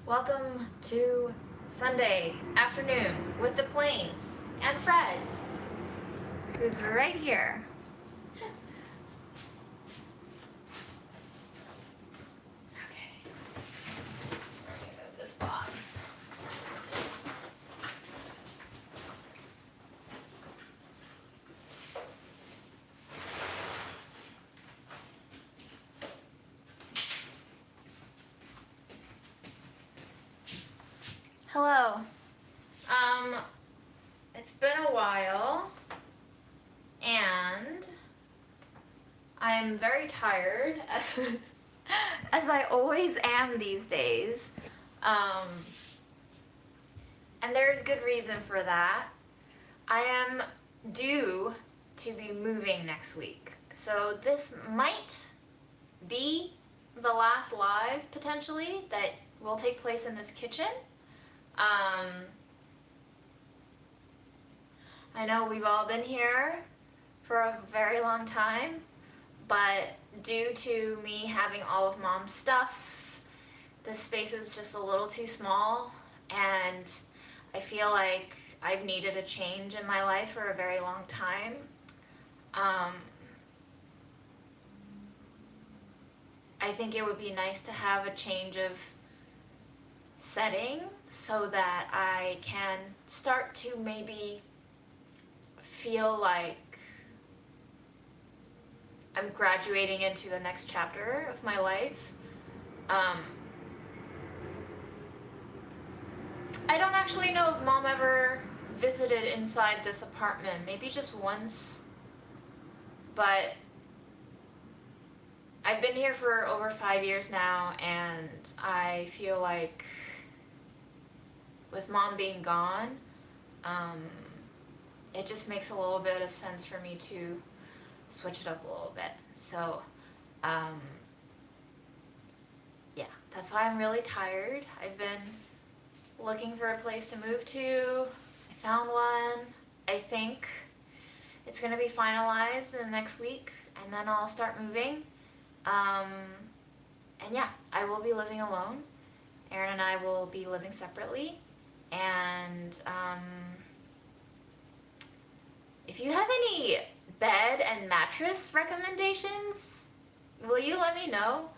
Welcome to Sunday afternoon with the Plains and Fred, who's right here. Okay, let me move this box. Hello. It's been a while, and I'm very tired, as I always am these days. And there's good reason for that. I am due to be moving next week, so this might be the last live, potentially, that will take place in this kitchen. I know we've all been here for a very long time, but due to me having all of Mom's stuff, this space is just a little too small, and I feel like I've needed a change in my life for a very long time. I think it would be nice to have a change of setting so that I can start to maybe feel like I'm graduating into the next chapter of my life. I don't actually know if Mom ever visited inside this apartment, maybe just once, but I've been here for over 5 years now, and I feel like with Mom being gone, it just makes a little bit of sense for me to switch it up a little bit. So, yeah, that's why I'm really tired. I've been looking for a place to move to. I found one. I think it's gonna be finalized in the next week, and then I'll start moving. And yeah, I will be living alone. Aaron and I will be living separately. And if you have any bed and mattress recommendations, will you let me know?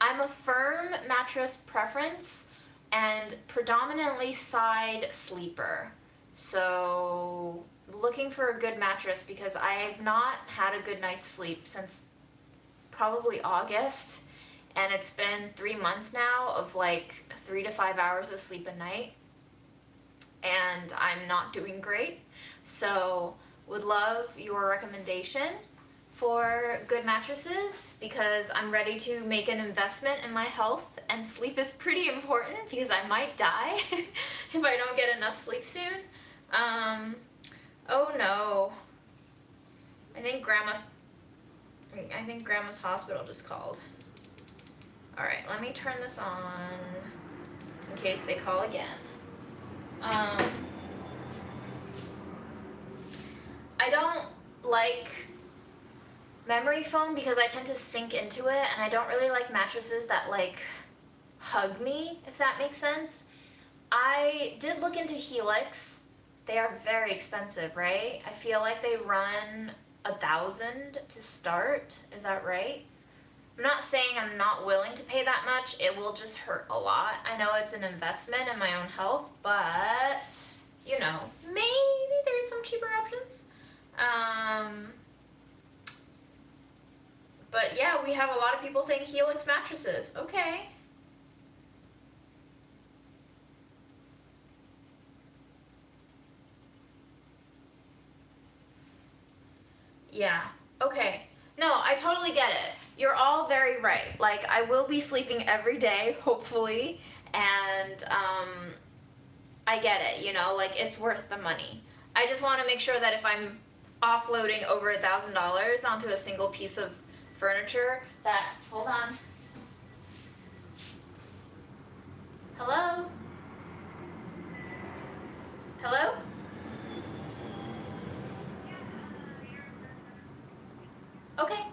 I'm a firm mattress preference and predominantly side sleeper. So looking for a good mattress because I've not had a good night's sleep since probably August, and it's been 3 months now of like 3 to 5 hours of sleep a night, and I'm not doing great. So would love your recommendation for good mattresses because I'm ready to make an investment in my health, and sleep is pretty important because I might die if I don't get enough sleep soon. Oh no. I think Grandma's hospital just called. Alright, let me turn this on in case they call again. I don't like memory foam because I tend to sink into it, and I don't really like mattresses that like hug me, if that makes sense. I did look into Helix. They are very expensive, right? I feel like they run $1,000 to start. Is that right? I'm not saying I'm not willing to pay that much. It will just hurt a lot. I know it's an investment in my own health, but you know, maybe there's some cheaper options. But yeah, we have a lot of people saying Helix mattresses. Okay. Yeah, okay. No, I totally get it. You're all very right. Like, I will be sleeping every day, hopefully, and I get it, you know, like, it's worth the money. I just want to make sure that if I'm offloading over $1,000 onto a single piece of furniture, that, hold on. Hello? Hello? Okay.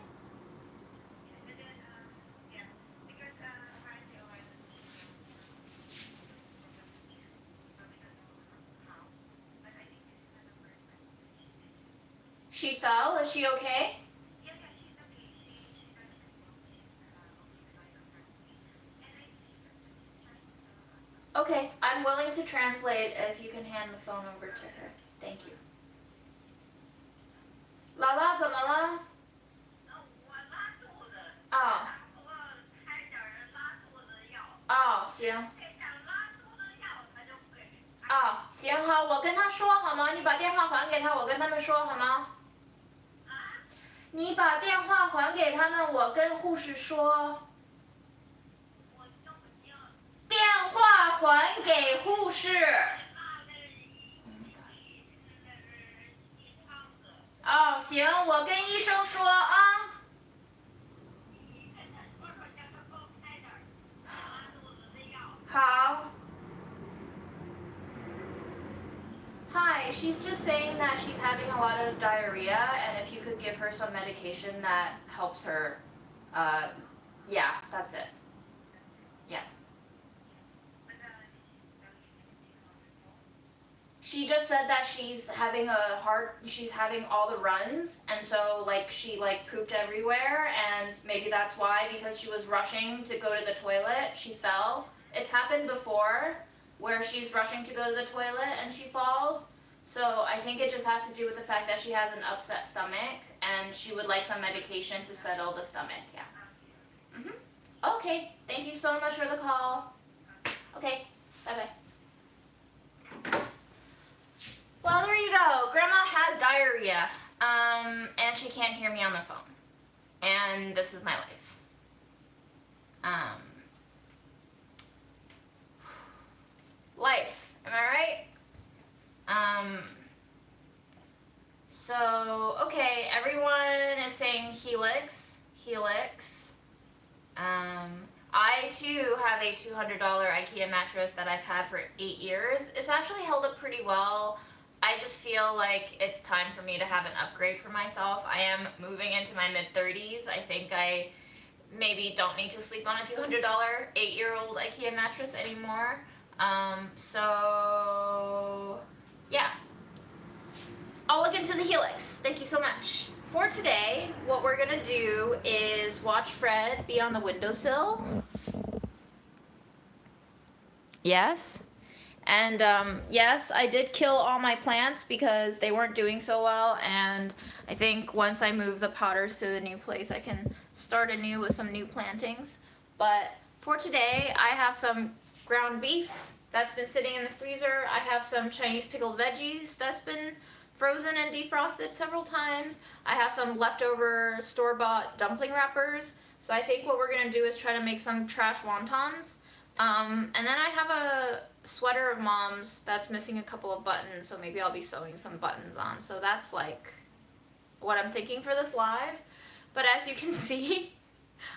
She fell? Is she okay? Okay, I'm willing to translate if you can hand the phone over to her. Thank you. 姥姥怎么了？哦。哦，行。哦，行好，我跟他说好吗？你把电话还给他，我跟他们说好吗？你把电话还给他们，我跟护士说。电话还给护士。哦，行，我跟医生说啊。好。Hi, she's just saying that she's having a lot of diarrhea, and if you could give her some medication that helps her. Yeah, that's it. Yeah. She just said that she's having all the runs, and so like she like pooped everywhere, and maybe that's why, because she was rushing to go to the toilet, she fell. It's happened before where she's rushing to go to the toilet and she falls. So I think it just has to do with the fact that she has an upset stomach and she would like some medication to settle the stomach. Yeah. Okay. Thank you so much for the call. Okay. Bye-bye. Well, there you go. Grandma has diarrhea. And she can't hear me on the phone. And this is my life. Life. Am I right? So, okay, everyone is saying Helix. I too have a $200 IKEA mattress that I've had for 8 years. It's actually held up pretty well. I just feel like it's time for me to have an upgrade for myself. I am moving into my mid-30s. I think I maybe don't need to sleep on a $200 8-year-old IKEA mattress anymore. So yeah, I'll look into the Helix. Thank you so much. For today, what we're gonna do is watch Fred be on the windowsill. Yes. And yes, I did kill all my plants because they weren't doing so well, and I think once I move the potters to the new place, I can start anew with some new plantings. But for today, I have some ground beef that's been sitting in the freezer. I have some Chinese pickled veggies that's been frozen and defrosted several times. I have some leftover store-bought dumpling wrappers. So I think what we're gonna do is try to make some trash wontons. And then I have a sweater of Mom's that's missing a couple of buttons, so maybe I'll be sewing some buttons on. So that's like what I'm thinking for this live. But as you can see,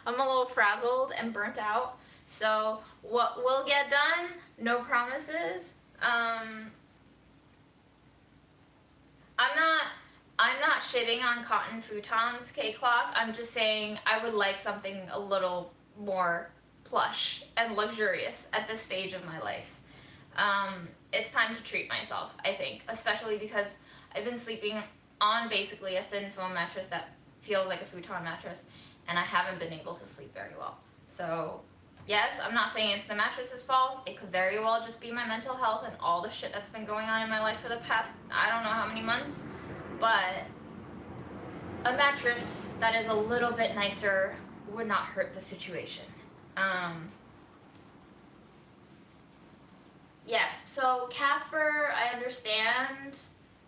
I'm a little frazzled and burnt out. So what will get done, no promises. I'm not shitting on cotton futons, K-Clock. I'm just saying I would like something a little more plush and luxurious at this stage of my life. It's time to treat myself, I think, especially because I've been sleeping on basically a thin foam mattress that feels like a futon mattress, and I haven't been able to sleep very well. So yes, I'm not saying it's the mattress's fault. It could very well just be my mental health and all the shit that's been going on in my life for the past, I don't know how many months. But a mattress that is a little bit nicer would not hurt the situation. Yes, so Casper, I understand.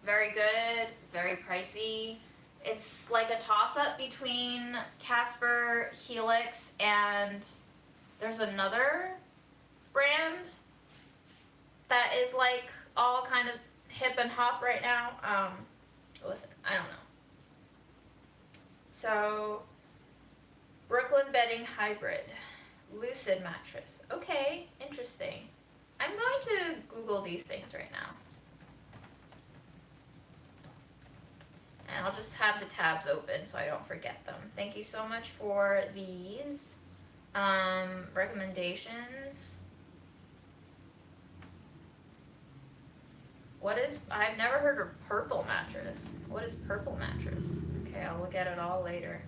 Very good, very pricey. It's like a toss-up between Casper, Helix, and there's another brand that is like all kind of hip and hop right now. Listen, I don't know. So, Brooklyn Bedding Hybrid, Lucid Mattress. Okay, interesting. I'm going to Google these things right now. And I'll just have the tabs open so I don't forget them. Thank you so much for these recommendations. I've never heard of purple mattress. What is purple mattress? Okay, I'll look at it all later.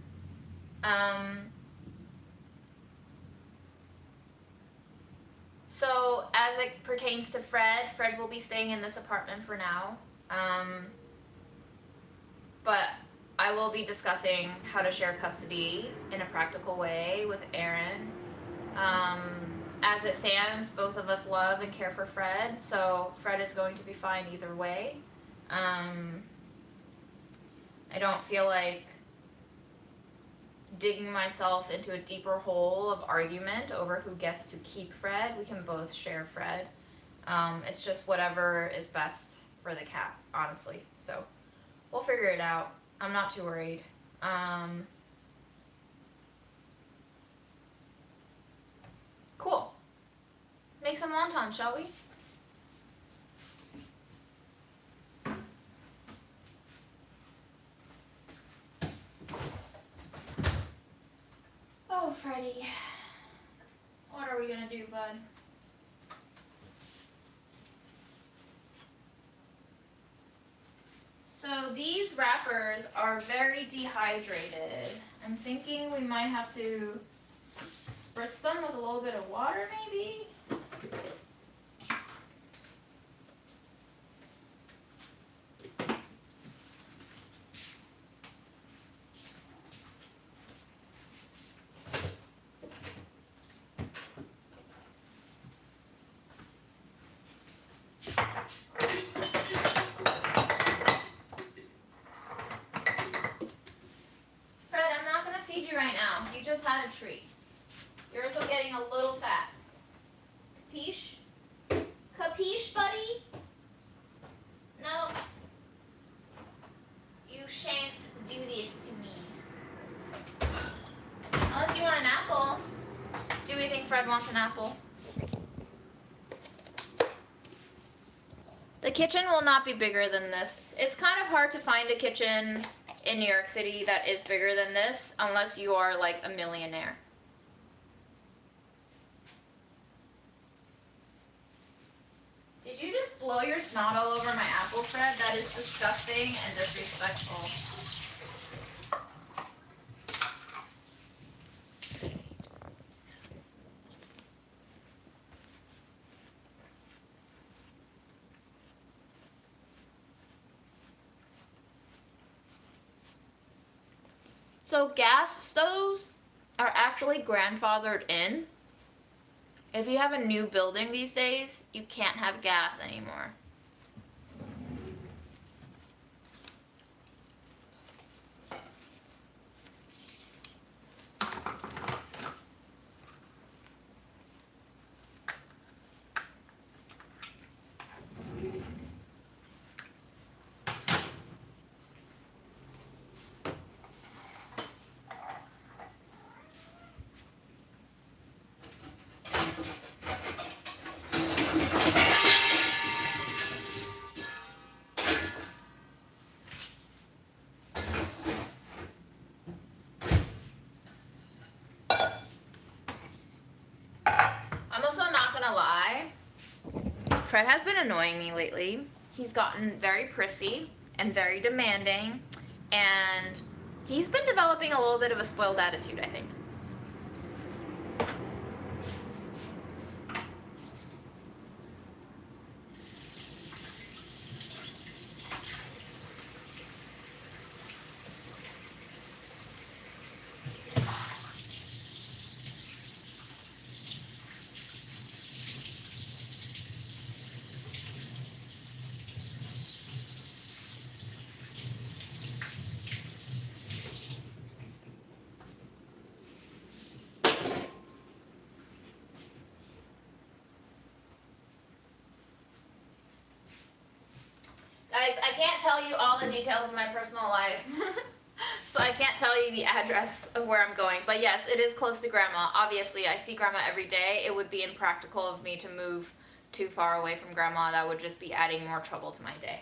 So as it pertains to Fred will be staying in this apartment for now. But I will be discussing how to share custody in a practical way with Aaron. As it stands, both of us love and care for Fred, so Fred is going to be fine either way. I don't feel like digging myself into a deeper hole of argument over who gets to keep Fred. We can both share Fred. It's just whatever is best for the cat, honestly. So we'll figure it out. I'm not too worried. Cool. Make some wontons, shall we? Oh, Freddie. What are we gonna do, bud? So these wrappers are very dehydrated. I'm thinking we might have to spritz them with a little bit of water, maybe? You just had a treat. You're also getting a little fat. Capiche? Capiche, buddy? No. You shan't do this to me. Unless you want an apple. Do we think Fred wants an apple? The kitchen will not be bigger than this. It's kind of hard to find a kitchen in New York City that is bigger than this unless you are like a millionaire. Did you just blow your snot all over my apple, Fred? That is disgusting and disrespectful. So gas stoves are actually grandfathered in. If you have a new building these days, you can't have gas anymore. Fred has been annoying me lately. He's gotten very prissy and very demanding, and he's been developing a little bit of a spoiled attitude, I think. Guys, I can't tell you all the details of my personal life, so I can't tell you the address of where I'm going. But yes, it is close to Grandma. Obviously, I see Grandma every day. It would be impractical of me to move too far away from Grandma. That would just be adding more trouble to my day.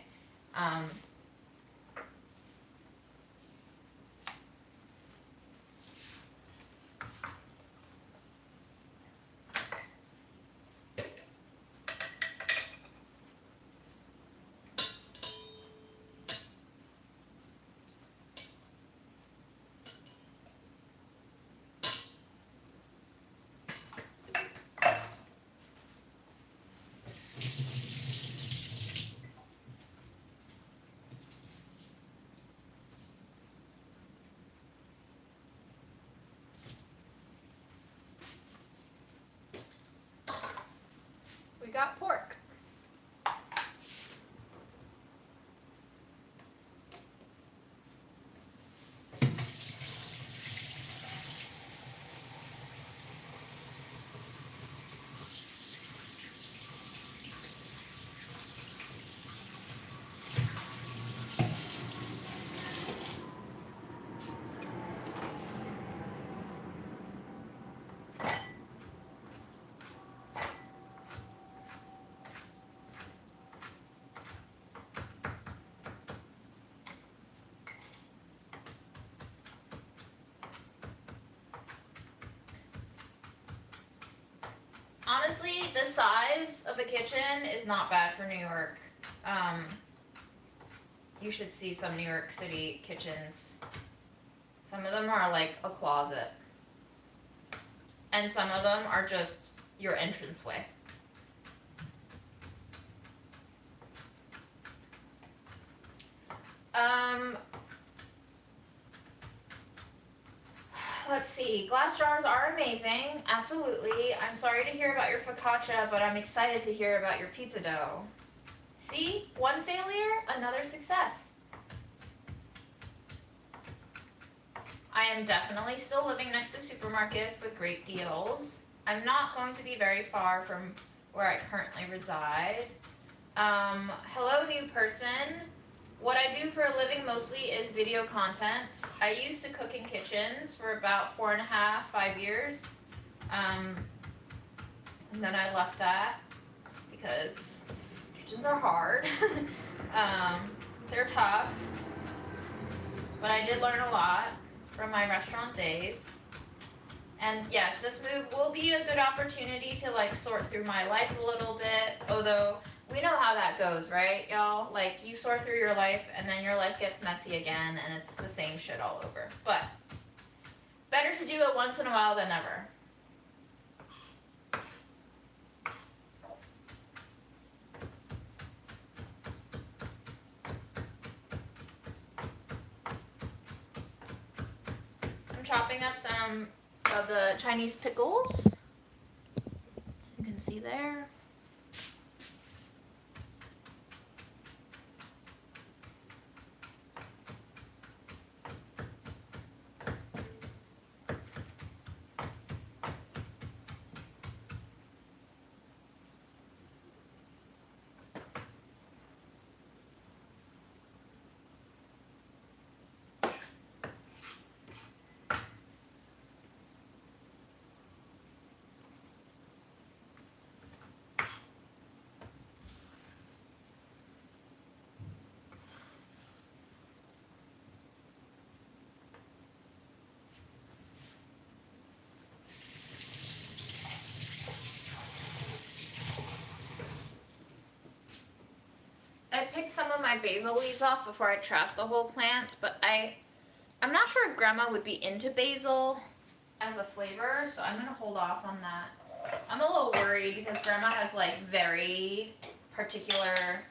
got pork. Honestly, the size of the kitchen is not bad for New York. You should see some New York City kitchens. Some of them are like a closet. And some of them are just your entranceway. Let's see. Glass jars are amazing. Absolutely. I'm sorry to hear about your focaccia, but I'm excited to hear about your pizza dough. See? One failure, another success. I am definitely still living next to supermarkets with great deals. I'm not going to be very far from where I currently reside. Hello, new person. What I do for a living mostly is video content. I used to cook in kitchens for about 4.5, 5 years. And then I left that because kitchens are hard. They're tough. But I did learn a lot from my restaurant days. And yes, this move will be a good opportunity to like sort through my life a little bit, although we know how that goes, right, y'all? Like, you sort through your life, and then your life gets messy again, and it's the same shit all over. But better to do it once in a while than never. I'm chopping up some of the Chinese pickles. You can see there. I picked some of my basil leaves off before I trashed the whole plant, but I'm not sure if Grandma would be into basil as a flavor, so I'm gonna hold off on that. I'm a little worried because Grandma has like very particular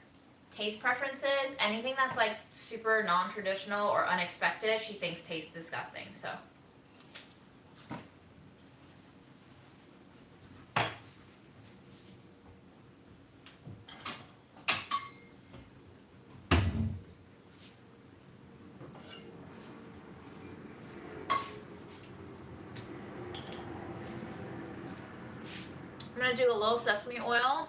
taste preferences. Anything that's like super non-traditional or unexpected, she thinks tastes disgusting, so. I'm gonna do a little sesame oil.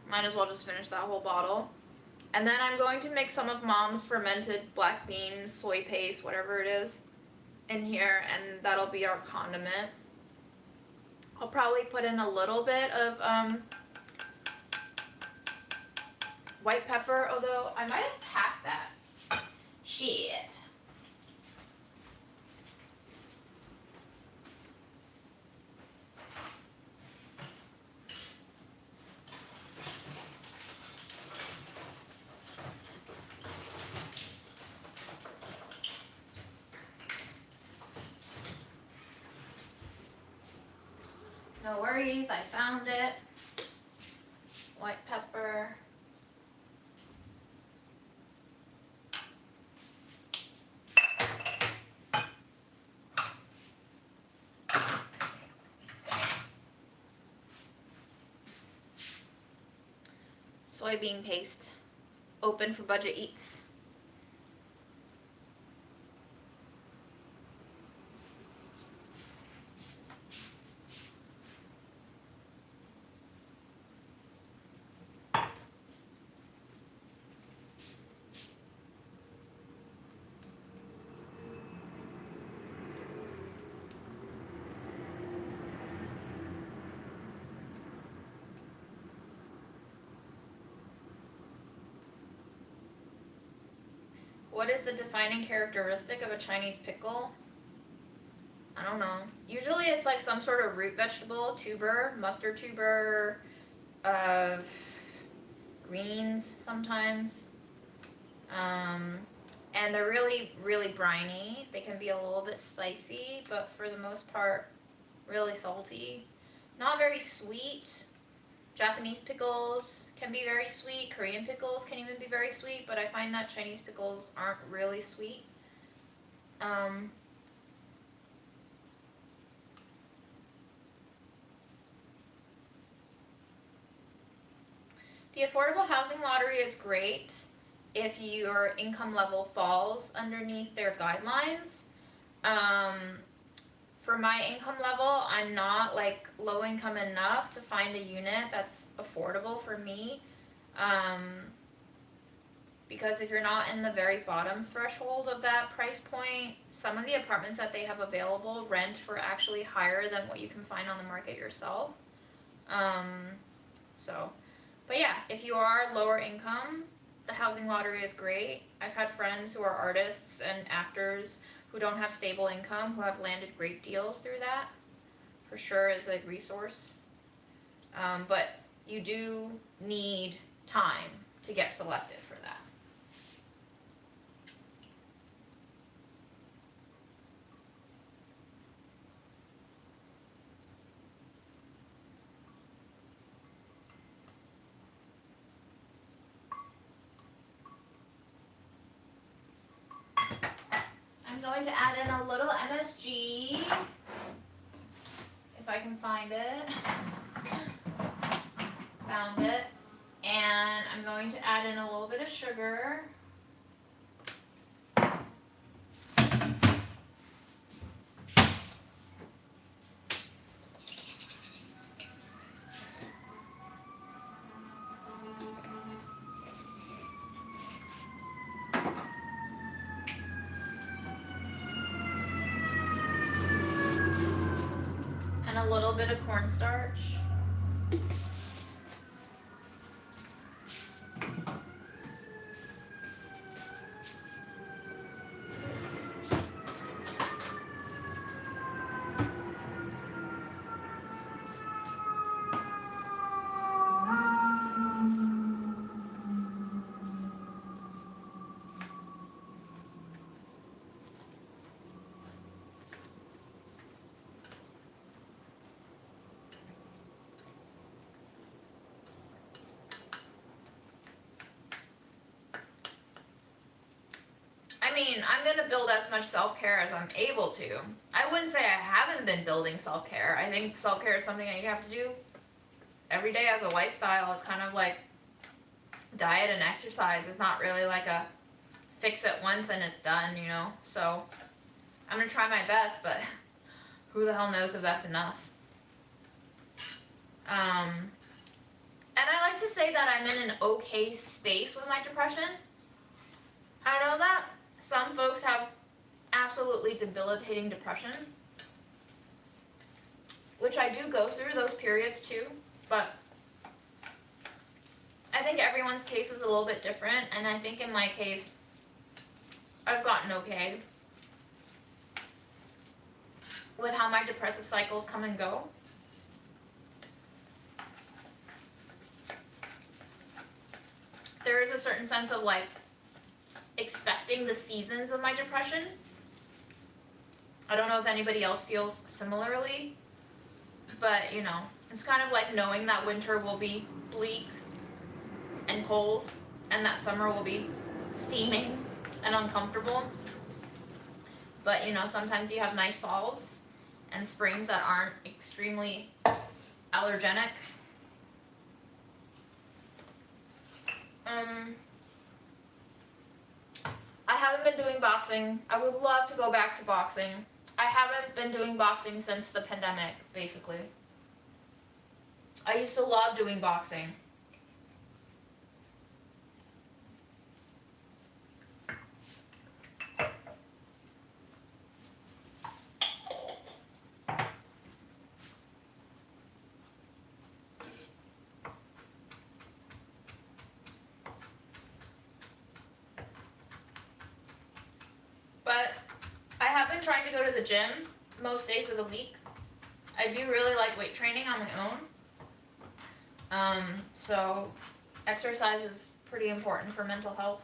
Might as well just finish that whole bottle. And then I'm going to mix some of Mom's fermented black bean, soy paste, whatever it is, in here, and that'll be our condiment. I'll probably put in a little bit of white pepper, although I might have packed that. Shit. No worries, I found it. White pepper. soybean paste. Open for budget eats. What is the defining characteristic of a Chinese pickle? I don't know. Usually it's like some sort of root vegetable, tuber, mustard tuber, greens sometimes. And they're really, really briny. They can be a little bit spicy, but for the most part, really salty. Not very sweet. Japanese pickles can be very sweet. Korean pickles can even be very sweet, but I find that Chinese pickles aren't really sweet. The affordable housing lottery is great if your income level falls underneath their guidelines. For my income level, I'm not like low income enough to find a unit that's affordable for me. Because if you're not in the very bottom threshold of that price point, some of the apartments that they have available rent for actually higher than what you can find on the market yourself. But yeah, if you are lower income, the housing lottery is great. I've had friends who are artists and actors who don't have stable income who have landed great deals through that. For sure is a resource. But you do need time to get selected for that. I'm going to add in a little MSG, if I can find it. Found it. And I'm going to add in a little bit of sugar. And a little bit of cornstarch. I mean, I'm going to build as much self-care as I'm able to. I wouldn't say I haven't been building self-care. I think self-care is something that you have to do every day as a lifestyle. It's kind of like diet and exercise. It's not really like a fix it once and it's done, you know? So I'm going to try my best, but who the hell knows if that's enough. And I like to say that I'm in an okay space with my depression. I know that some folks have absolutely debilitating depression, which I do go through those periods too, but I think everyone's case is a little bit different, and I think in my case, I've gotten okay with how my depressive cycles come and go. There is a certain sense of like expecting the seasons of my depression. I don't know if anybody else feels similarly, but you know, it's kind of like knowing that winter will be bleak and cold and that summer will be steaming and uncomfortable. But you know, sometimes you have nice falls and springs that aren't extremely allergenic. Um, I haven't been doing boxing. I would love to go back to boxing. I haven't been doing boxing since the pandemic, basically. I used to love doing boxing. But I have been trying to go to the gym most days of the week. I do really like weight training on my own. So exercise is pretty important for mental health,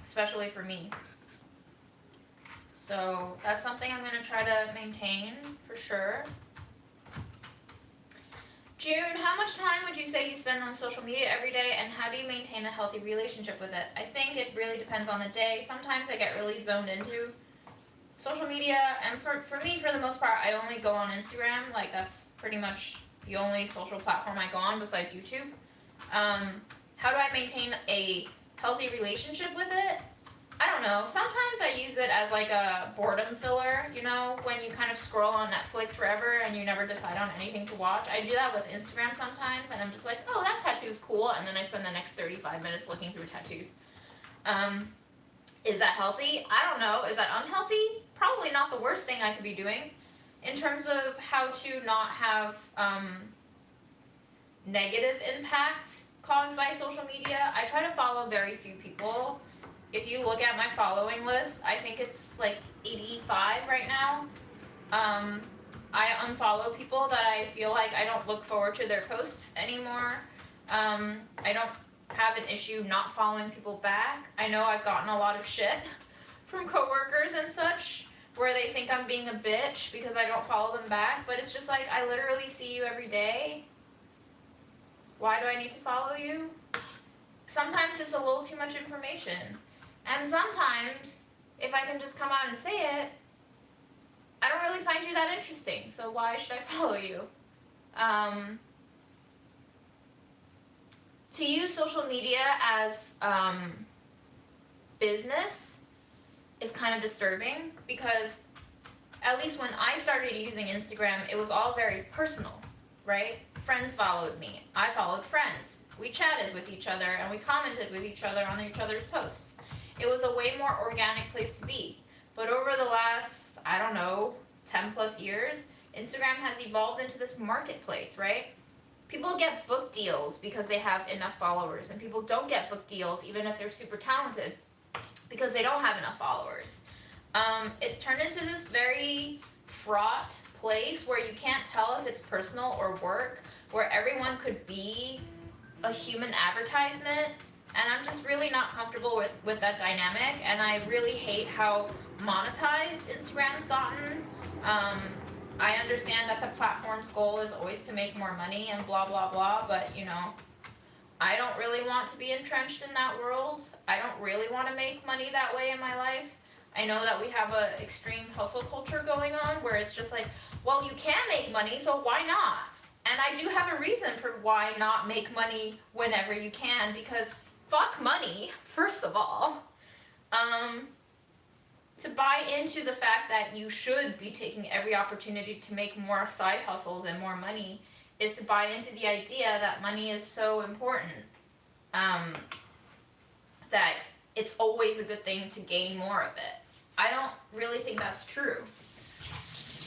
especially for me. So that's something I'm going to try to maintain for sure. June, how much time would you say you spend on social media every day, and how do you maintain a healthy relationship with it? I think it really depends on the day. Sometimes I get really zoned into social media, and for me, for the most part, I only go on Instagram. Like, that's pretty much the only social platform I go on besides YouTube. How do I maintain a healthy relationship with it? I don't know. Sometimes I use it as like a boredom filler, you know, when you kind of scroll on Netflix forever and you never decide on anything to watch. I do that with Instagram sometimes, and I'm just like, oh, that tattoo's cool, and then I spend the next 35 minutes looking through tattoos. Is that healthy? I don't know. Is that unhealthy? Probably not the worst thing I could be doing. In terms of how to not have negative impacts caused by social media, I try to follow very few people. If you look at my following list, I think it's like 85 right now. I unfollow people that I feel like I don't look forward to their posts anymore. I don't have an issue not following people back. I know I've gotten a lot of shit from coworkers and such, where they think I'm being a bitch because I don't follow them back, but it's just like, I literally see you every day. Why do I need to follow you? Sometimes it's a little too much information. And sometimes, if I can just come out and say it, I don't really find you that interesting, so why should I follow you? To use social media as business is kind of disturbing, because at least when I started using Instagram, it was all very personal, right? Friends followed me. I followed friends. We chatted with each other, and we commented with each other on each other's posts. It was a way more organic place to be. But over the last, I don't know, 10 plus years, Instagram has evolved into this marketplace, right? People get book deals because they have enough followers, and people don't get book deals even if they're super talented because they don't have enough followers. It's turned into this very fraught place where you can't tell if it's personal or work, where everyone could be a human advertisement. And I'm just really not comfortable with that dynamic, and I really hate how monetized Instagram's gotten. I understand that the platform's goal is always to make more money and blah, blah, blah, but, you know, I don't really want to be entrenched in that world. I don't really want to make money that way in my life. I know that we have an extreme hustle culture going on where it's just like, well, you can make money, so why not? And I do have a reason for why not make money whenever you can, because fuck money, first of all. To buy into the fact that you should be taking every opportunity to make more side hustles and more money is to buy into the idea that money is so important, that it's always a good thing to gain more of it. I don't really think that's true.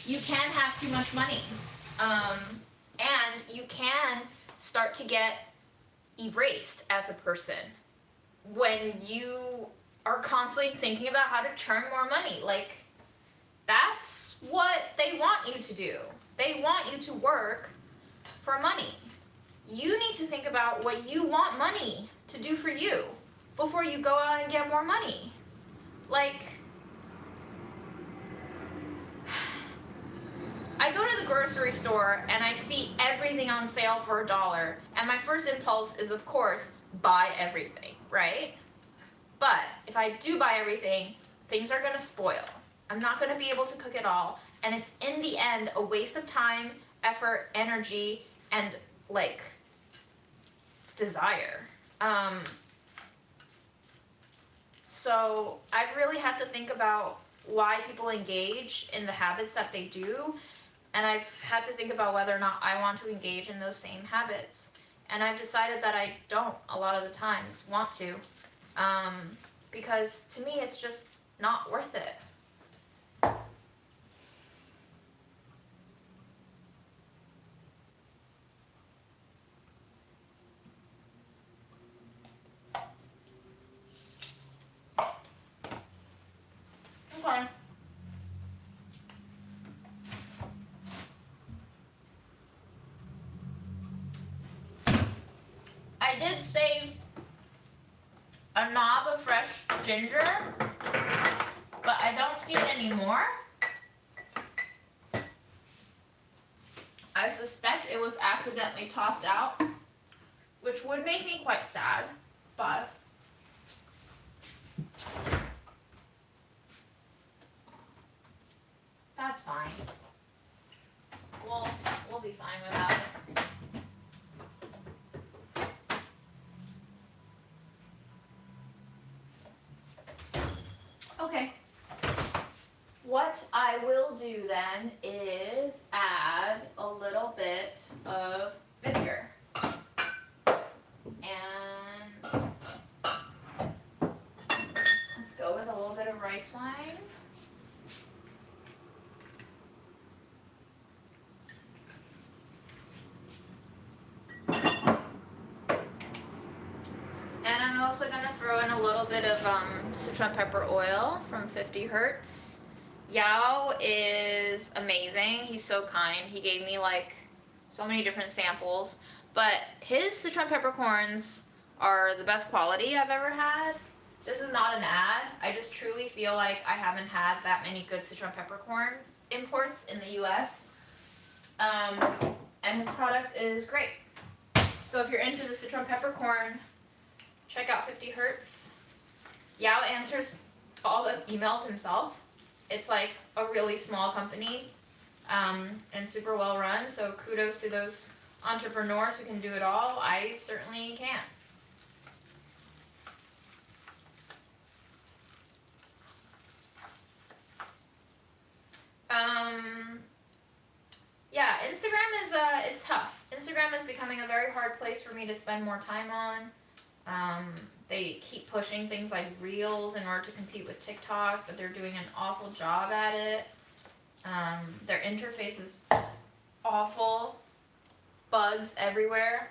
You can have too much money, and you can start to get erased as a person when you are constantly thinking about how to churn more money. Like, that's what they want you to do. They want you to work for money. You need to think about what you want money to do for you before you go out and get more money. Like, I go to the grocery store and I see everything on sale for $1, and my first impulse is, of course, buy everything, right? But if I do buy everything, things are gonna spoil. I'm not gonna be able to cook it all, and it's in the end a waste of time, effort, energy, and like desire. Um, so I've really had to think about why people engage in the habits that they do, and I've had to think about whether or not I want to engage in those same habits. And I've decided that I don't a lot of the times want to, because to me it's just not worth it. Okay. I did save a knob of fresh ginger, but I don't see it anymore. I suspect it was accidentally tossed out, which would make me quite sad, but that's fine. We'll be fine without it. Okay. What I will do then is add a little bit of vinegar. And let's go with a little bit of rice wine. And I'm also going to throw in a little bit of citron pepper oil from 50 Hertz. Yao is amazing. He's so kind. He gave me like so many different samples. But his citron peppercorns are the best quality I've ever had. This is not an ad. I just truly feel like I haven't had that many good citron peppercorn imports in the US. And his product is great. So if you're into the citron peppercorn, check out 50 Hertz. Yao answers all the emails himself. It's like a really small company and super well run. So kudos to those entrepreneurs who can do it all. I certainly can. Yeah, Instagram is tough. Instagram is becoming a very hard place for me to spend more time on. They keep pushing things like Reels in order to compete with TikTok, but they're doing an awful job at it. Their interface is just awful. Bugs everywhere.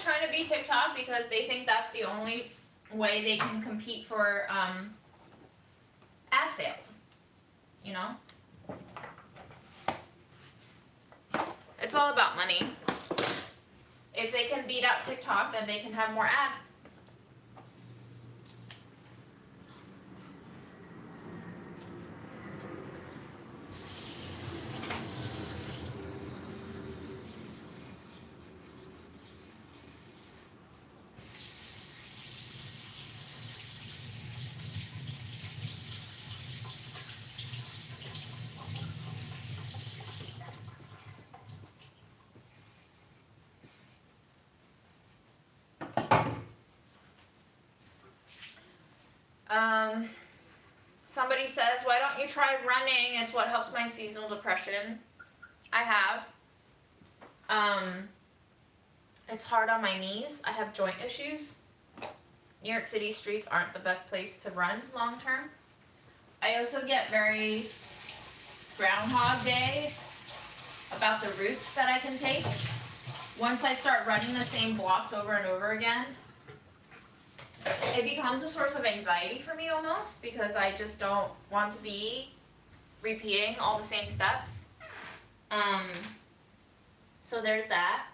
Trying to be TikTok because they think that's the only way they can compete for ad sales. You know? It's all about money. If they can beat out TikTok, then they can have more ad. Somebody says, why don't you try running? It's what helps my seasonal depression. I have. It's hard on my knees. I have joint issues. New York City streets aren't the best place to run long term. I also get very Groundhog Day about the routes that I can take. Once I start running the same blocks over and over again, it becomes a source of anxiety for me almost, because I just don't want to be repeating all the same steps. So there's that.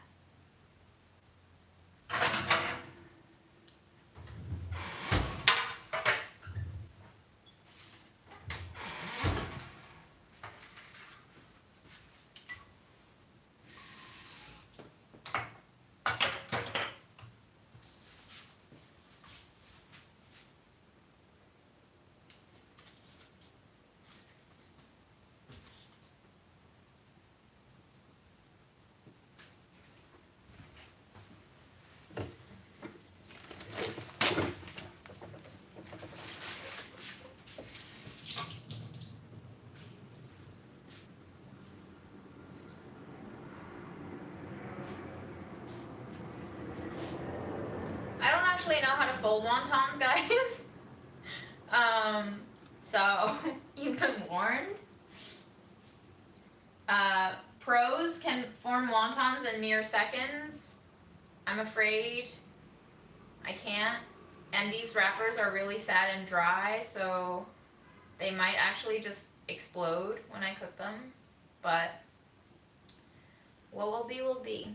full wontons, guys. So you've been warned. Pros can form wontons in mere seconds. I'm afraid I can't. And these wrappers are really sad and dry, so they might actually just explode when I cook them. But what will be will be.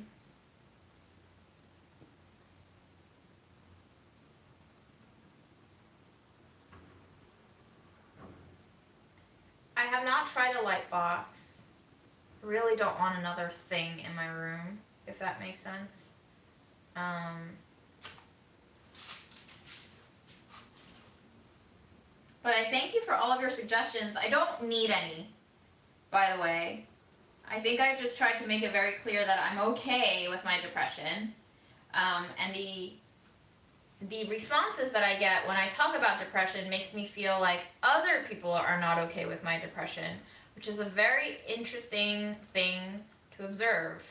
I have not tried a light box. I really don't want another thing in my room, if that makes sense. But I thank you for all of your suggestions. I don't need any, by the way. I think I've just tried to make it very clear that I'm okay with my depression. And the responses that I get when I talk about depression makes me feel like other people are not okay with my depression, which is a very interesting thing to observe.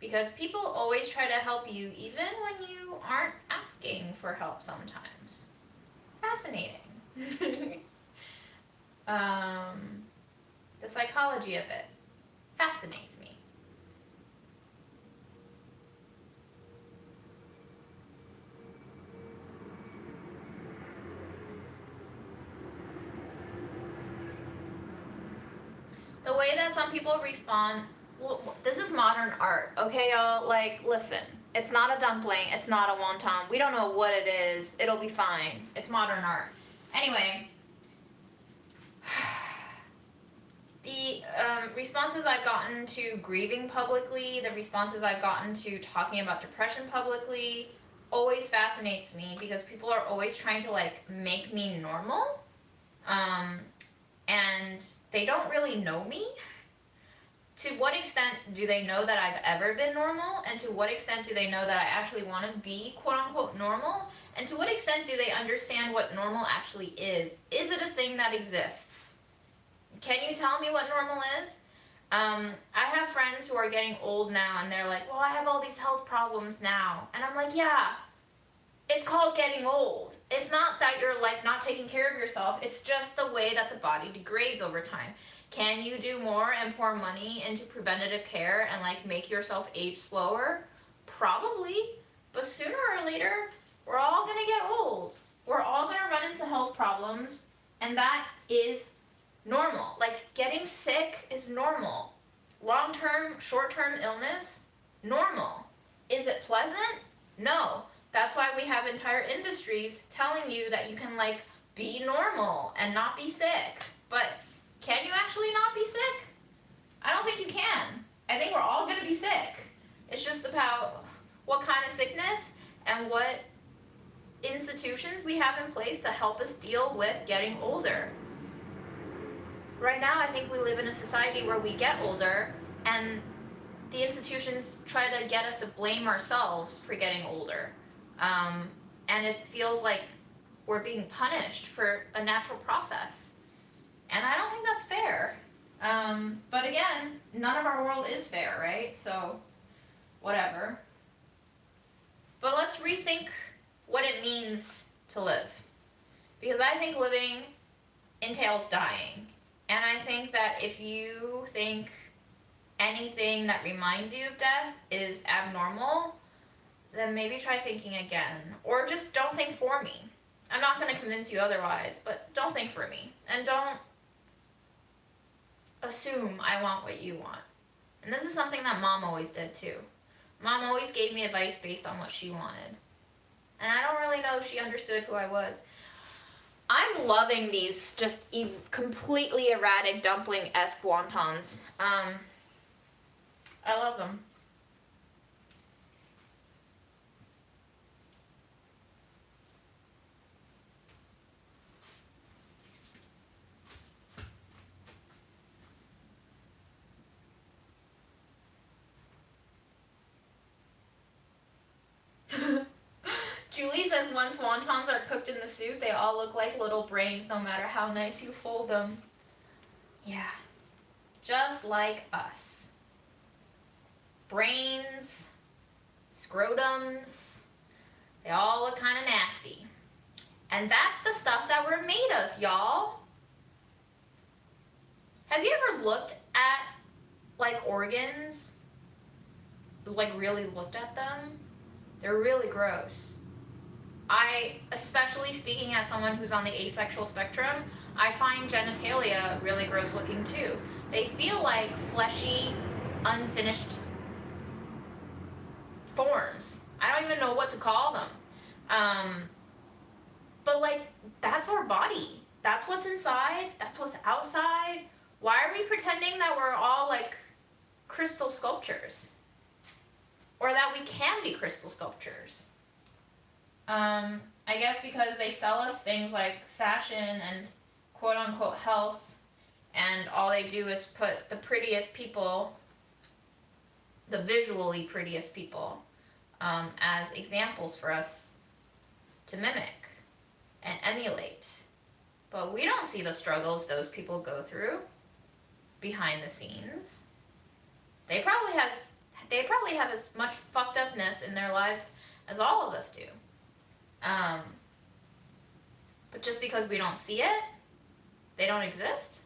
Because people always try to help you even when you aren't asking for help sometimes. Fascinating. The psychology of it fascinates me. The way that some people respond, well, this is modern art, okay, y'all? Like, listen, it's not a dumpling, it's not a wonton. We don't know what it is. It'll be fine. It's modern art. Anyway, the responses I've gotten to grieving publicly, the responses I've gotten to talking about depression publicly, always fascinates me because people are always trying to like make me normal, and they don't really know me. To what extent do they know that I've ever been normal? And to what extent do they know that I actually want to be quote-unquote normal? And to what extent do they understand what normal actually is? Is it a thing that exists? Can you tell me what normal is? I have friends who are getting old now and they're like, well, I have all these health problems now. And I'm like, yeah, it's called getting old. It's not that you're like not taking care of yourself. It's just the way that the body degrades over time. Can you do more and pour money into preventative care and like make yourself age slower? Probably, but sooner or later, we're all gonna get old. We're all gonna run into health problems, and that is normal. Like getting sick is normal. Long-term, short-term illness, normal. Is it pleasant? No. That's why we have entire industries telling you that you can like be normal and not be sick. But can you actually not be sick? I don't think you can. I think we're all gonna be sick. It's just about what kind of sickness and what institutions we have in place to help us deal with getting older. Right now, I think we live in a society where we get older and the institutions try to get us to blame ourselves for getting older. And it feels like we're being punished for a natural process. And I don't think that's fair. But again, none of our world is fair, right? So, whatever. But let's rethink what it means to live. Because I think living entails dying. And I think that if you think anything that reminds you of death is abnormal, then maybe try thinking again. Or just don't think for me. I'm not going to convince you otherwise, but don't think for me. And don't assume I want what you want. And this is something that Mom always did too. Mom always gave me advice based on what she wanted. And I don't really know if she understood who I was. I'm loving these just completely erratic dumpling-esque wontons. I love them. Julie says once wontons are cooked in the soup, they all look like little brains no matter how nice you fold them. Yeah, just like us. Brains, scrotums, They all look kind of nasty. And that's the stuff that we're made of, y'all. Have you ever looked at, like, organs? Like, really looked at them? They're really gross. Especially speaking as someone who's on the asexual spectrum, I find genitalia really gross looking too. They feel like fleshy, unfinished forms. I don't even know what to call them. But like, that's our body. That's what's inside. That's what's outside. Why are we pretending that we're all like crystal sculptures? Or that we can be crystal sculptures? I guess because they sell us things like fashion and quote unquote health, and all they do is put the prettiest people, the visually prettiest people, as examples for us to mimic and emulate. But we don't see the struggles those people go through behind the scenes. They probably have as much fucked upness in their lives as all of us do. But just because we don't see it, they don't exist.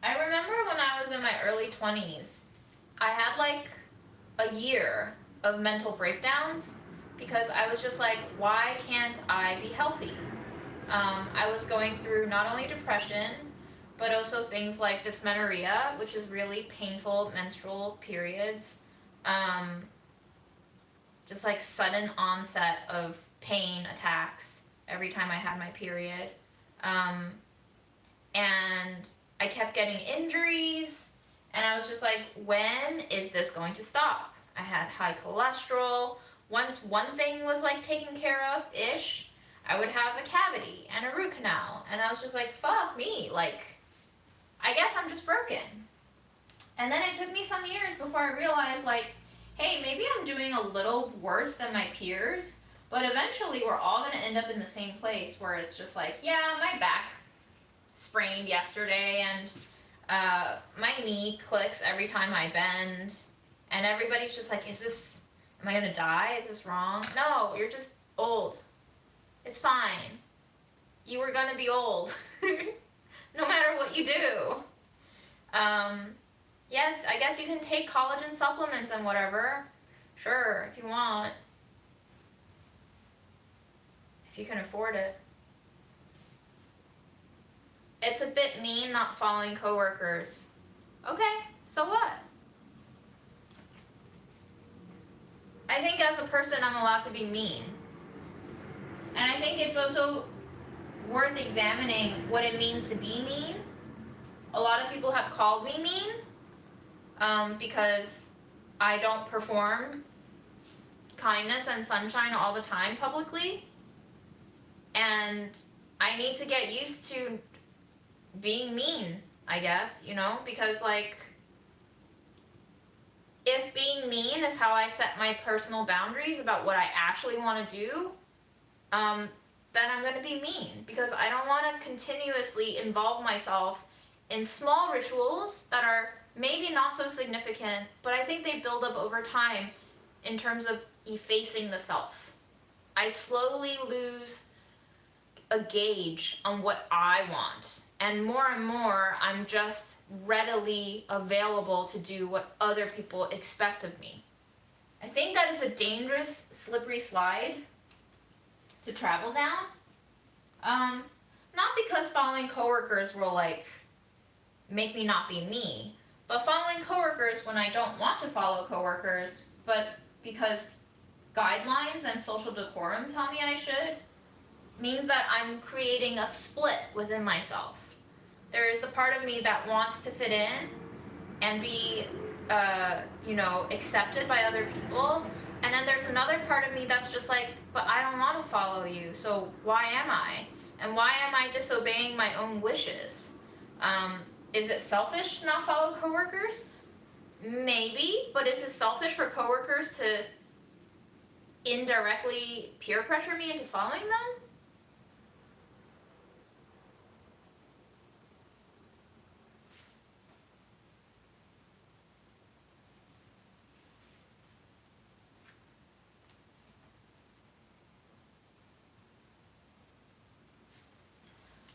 I remember when I was in my early 20s, I had like a year of mental breakdowns because I was just like, why can't I be healthy? I was going through not only depression, but also things like dysmenorrhea, which is really painful menstrual periods. Just like sudden onset of pain attacks every time I had my period. And I kept getting injuries, and I was just like, when is this going to stop? I had high cholesterol. Once one thing was like taken care of ish, I would have a cavity and a root canal, and I was just like, fuck me, like, I guess I'm just broken. And then it took me some years before I realized, like, hey, maybe I'm doing a little worse than my peers, but eventually we're all gonna end up in the same place where it's just like, yeah, my back sprained yesterday, and my knee clicks every time I bend, and everybody's just like, am I gonna die? Is this wrong? No, you're just old. It's fine. You were gonna be old. No matter what you do. Yes, I guess you can take collagen supplements and whatever. Sure, if you want. If you can afford it. It's a bit mean not following coworkers. Okay, so what? I think as a person I'm allowed to be mean. And I think it's also worth examining what it means to be mean. A lot of people have called me mean because I don't perform kindness and sunshine all the time publicly. And I need to get used to being mean, I guess, you know, because like, if being mean is how I set my personal boundaries about what I actually want to do, then I'm going to be mean, because I don't want to continuously involve myself in small rituals that are maybe not so significant, but I think they build up over time in terms of effacing the self. I slowly lose a gauge on what I want. And more, I'm just readily available to do what other people expect of me. I think that is a dangerous, slippery slide to travel down. Not because following coworkers will like make me not be me, but following coworkers when I don't want to follow coworkers, but because guidelines and social decorum tell me I should, means that I'm creating a split within myself. There is a part of me that wants to fit in and be, accepted by other people, And then there's another part of me that's just like, but I don't want to follow you, so why am I? And why am I disobeying my own wishes? Um, is it selfish to not follow coworkers? Maybe, but is it selfish for coworkers to indirectly peer pressure me into following them?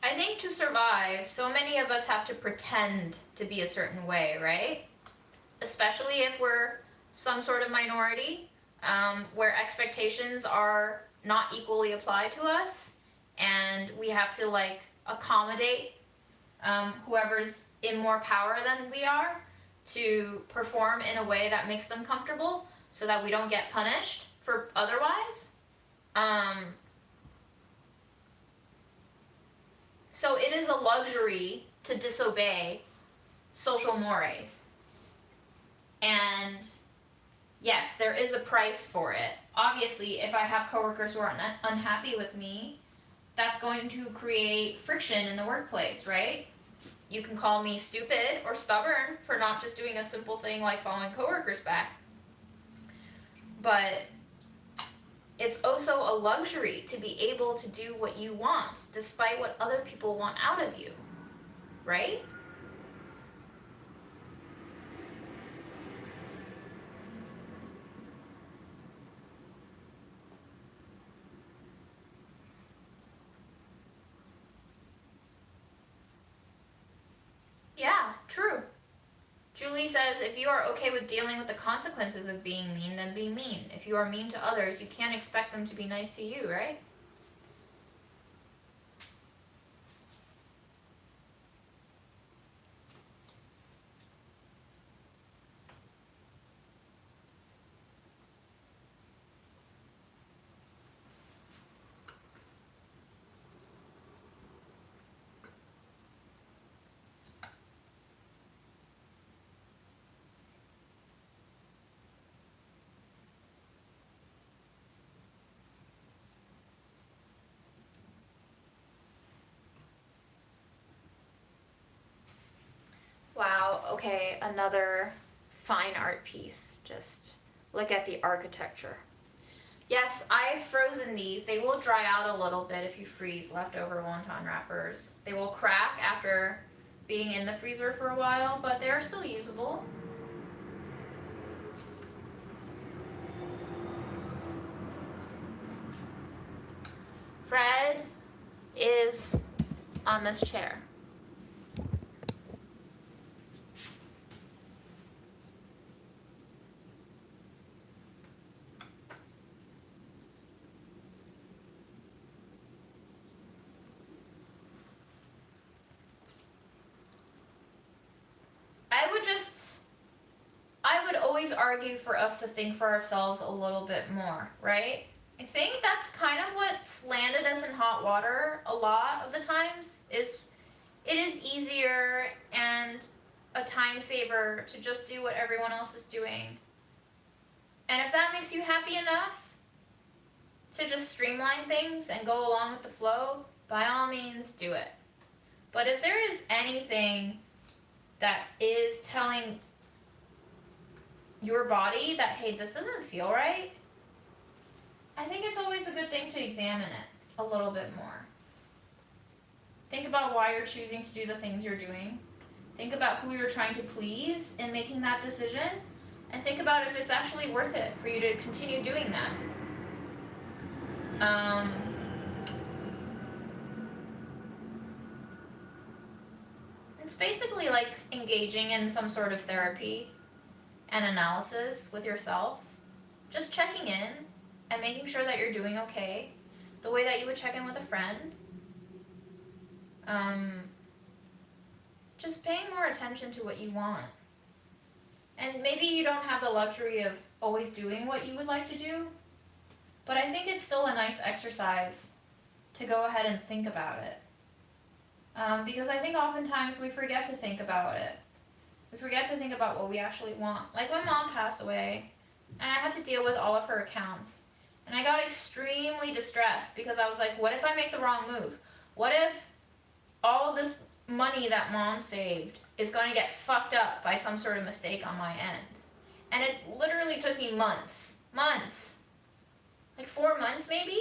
I think to survive, so many of us have to pretend to be a certain way, right? Especially if we're some sort of minority, where expectations are not equally applied to us, and we have to like accommodate whoever's in more power than we are to perform in a way that makes them comfortable so that we don't get punished for otherwise. Um, so it is a luxury to disobey social mores. And yes, there is a price for it. Obviously, if I have coworkers who are unhappy with me, that's going to create friction in the workplace, right? You can call me stupid or stubborn for not just doing a simple thing like following coworkers back. But it's also a luxury to be able to do what you want despite what other people want out of you, right? Yeah, true. Julie says, if you are okay with dealing with the consequences of being mean, then be mean. If you are mean to others, you can't expect them to be nice to you, right? Wow, okay, another fine art piece. Just look at the architecture. Yes, I've frozen these. They will dry out a little bit if you freeze leftover wonton wrappers. They will crack after being in the freezer for a while, but they're still usable. Fred is on this chair. I would always argue for us to think for ourselves a little bit more, right? I think that's kind of what's landed us in hot water a lot of the times is it is easier and a time saver to just do what everyone else is doing. And if that makes you happy enough to just streamline things and go along with the flow, by all means do it. But if there is anything that is telling your body that, hey, this doesn't feel right, I think it's always a good thing to examine it a little bit more. Think about why you're choosing to do the things you're doing. Think about who you're trying to please in making that decision. And think about if it's actually worth it for you to continue doing that. It's basically like engaging in some sort of therapy and analysis with yourself. Just checking in and making sure that you're doing okay, the way that you would check in with a friend. Just paying more attention to what you want. And maybe you don't have the luxury of always doing what you would like to do, but I think it's still a nice exercise to go ahead and think about it. Because I think oftentimes we forget to think about it. We forget to think about what we actually want. Like when Mom passed away, and I had to deal with all of her accounts. And I got extremely distressed because I was like, what if I make the wrong move? What if all of this money that mom saved is going to get fucked up by some sort of mistake on my end? And it literally took me months, like 4 months maybe,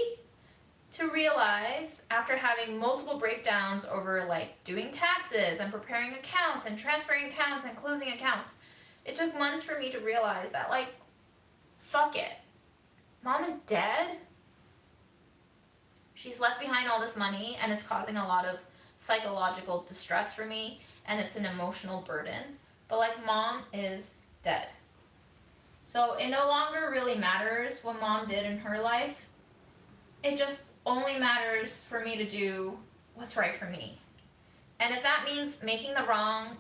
to realize, after having multiple breakdowns over like doing taxes and preparing accounts and transferring accounts and closing accounts, it took months for me to realize that, like, fuck it. Mom is dead. She's left behind all this money, and it's causing a lot of psychological distress for me, and it's an emotional burden. But, like, mom is dead. So it no longer really matters what mom did in her life. It just only matters for me to do what's right for me. And if that means making the wrong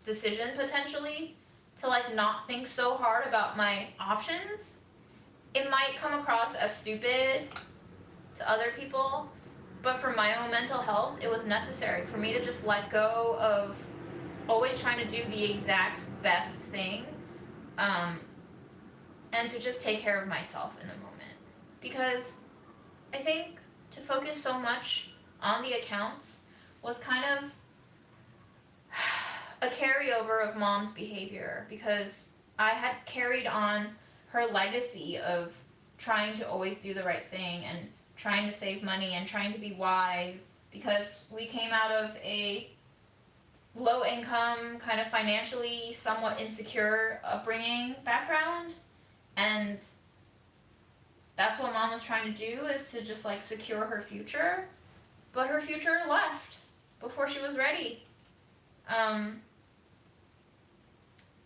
decision potentially, to like not think so hard about my options, it might come across as stupid to other people, but for my own mental health, it was necessary for me to just let go of always trying to do the exact best thing, and to just take care of myself in the moment. Because I think to focus so much on the accounts was kind of a carryover of mom's behavior, because I had carried on her legacy of trying to always do the right thing and trying to save money and trying to be wise, because we came out of a low income, kind of financially somewhat insecure upbringing background, and that's what mom was trying to do, is to just like secure her future, but her future left before she was ready.